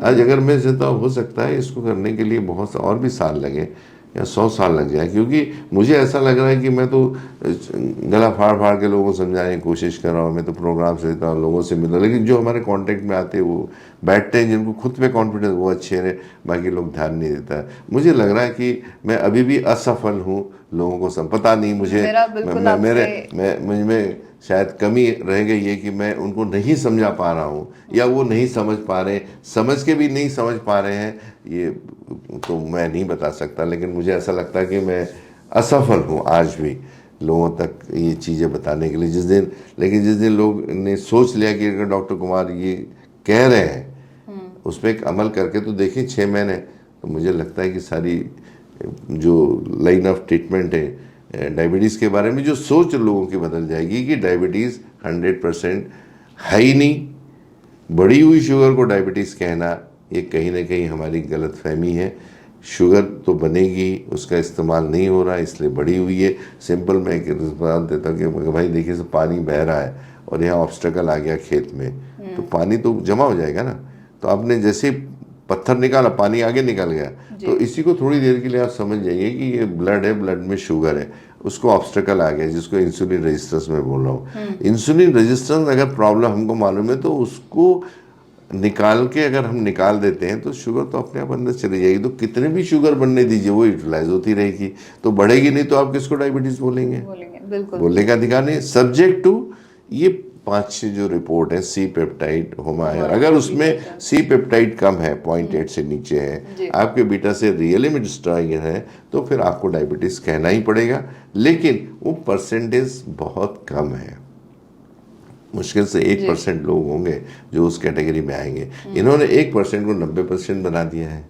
S1: आज अगर मैं चाहता हूँ, हो सकता है इसको करने के लिए बहुत और भी साल लगे या 100 साल लग जाए, क्योंकि मुझे ऐसा लग रहा है कि मैं तो गला फाड़ फाड़ के लोगों को समझाने की कोशिश कर रहा हूँ, मैं तो प्रोग्राम से देता हूँ, लोगों से मिल रहा हूँ, लेकिन जो हमारे कांटेक्ट में आते हैं वो बैठते हैं, जिनको खुद पे कॉन्फिडेंस वो अच्छे हैं, बाकी लोग ध्यान नहीं देता है। मुझे लग रहा है कि मैं अभी भी असफल हूँ लोगों को पता नहीं मुझे, मुझ में शायद कमी रह गई है कि मैं उनको नहीं समझा पा रहा हूँ, या वो नहीं समझ पा रहे, समझ के भी नहीं समझ पा रहे हैं, ये तो मैं नहीं बता सकता। लेकिन मुझे ऐसा लगता है कि मैं असफल हूँ आज भी लोगों तक ये चीज़ें बताने के लिए। जिस दिन लोग ने सोच लिया कि अगर डॉक्टर कुमार ये कह रहे हैं उस पर एक अमल करके तो देखिए 6 महीने, तो मुझे लगता है कि सारी जो लाइन ऑफ ट्रीटमेंट है डायबिटीज़ के बारे में जो सोच लोगों की बदल जाएगी कि डायबिटीज़ 100% है ही नहीं। बढ़ी हुई शुगर को डायबिटीज़ कहना ये कहीं ना कहीं हमारी गलतफहमी है। शुगर तो बनेगी, उसका इस्तेमाल नहीं हो रहा इसलिए बढ़ी हुई है। सिंपल मैं एक एग्जाम्पल देता हूँ कि भाई देखिए से पानी बह रहा है और यहाँ ऑब्स्टेकल आ गया खेत में, तो पानी तो जमा हो जाएगा ना। तो आपने जैसे पत्थर निकाला, पानी आगे निकल गया। तो इसी को थोड़ी देर के लिए आप समझ जाइए कि ये ब्लड है, ब्लड में शुगर है, उसको ऑब्स्टेकल आ गया जिसको इंसुलिन रेजिस्टेंस में बोल रहा हूँ। इंसुलिन रेजिस्टेंस अगर प्रॉब्लम हमको मालूम है तो उसको निकाल के अगर हम निकाल देते हैं तो शुगर तो अपने आप अंदर चली जाएगी। तो कितने भी शुगर बनने दीजिए वो यूटिलाइज होती रहेगी, तो बढ़ेगी नहीं तो आप किसको डायबिटीज बोलेंगे?
S2: बिल्कुल
S1: बोलने का अधिकार नहीं। सब्जेक्ट टू ये 5-6 जो रिपोर्ट है सी पेप्टाइड होमा है, अगर उसमें सी पेप्टाइड कम है 0.8 से नीचे है, आपके बीटा से रियली में डिस्ट्रॉइंग है, तो फिर आपको डायबिटीज कहना ही पड़ेगा। लेकिन वो परसेंटेज बहुत कम है, मुश्किल से 1% लोग होंगे जो उस कैटेगरी में आएंगे। इन्होंने 1% को 90% बना दिया है।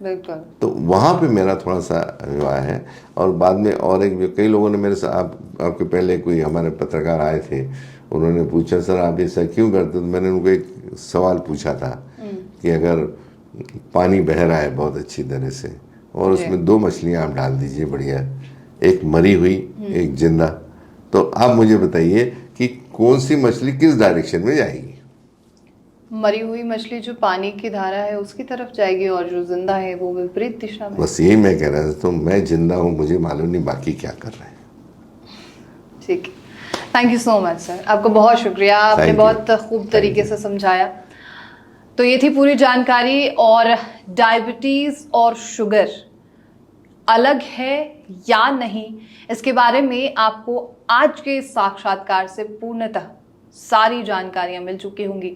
S2: बिल्कुल।
S1: तो वहाँ पे मेरा थोड़ा सा विवाह है। और बाद में और एक कई लोगों ने मेरे साथ आपके पहले कोई हमारे पत्रकार आए थे, उन्होंने पूछा सर आप ऐसा क्यों करते? तो मैंने उनको एक सवाल पूछा था कि अगर पानी बह रहा है बहुत अच्छी तरह से और उसमें 2 मछलियाँ आप डाल दीजिए बढ़िया, एक मरी हुई एक जिंदा, तो आप मुझे बताइए कि कौन सी मछली किस डायरेक्शन में जाएगी?
S2: मरी हुई मछली जो पानी की धारा है उसकी तरफ जाएगी और जो जिंदा है वो विपरीत दिशा में।
S1: बस यही मैं कह रहा था। तो मैं जिंदा हूँ, मुझे मालूम नहीं बाकी क्या कर रहे हैं।
S2: ठीक है, thank you so much sir, आपका बहुत शुक्रिया, आपने बहुत खूब तरीके से समझाया। तो ये थी पूरी जानकारी। और डायबिटीज और शुगर अलग है या नहीं, इसके बारे में आपको आज के साक्षात्कार से पूर्णतः सारी जानकारियां मिल चुकी होंगी।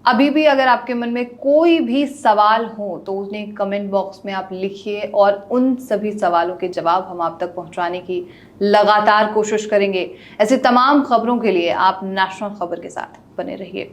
S2: अभी भी अगर आपके मन में कोई भी सवाल हो तो उन्हें कमेंट बॉक्स में आप लिखिए और उन सभी सवालों के जवाब हम आप तक पहुंचाने की लगातार कोशिश करेंगे। ऐसे तमाम खबरों के लिए आप नेशनल खबर के साथ बने रहिए।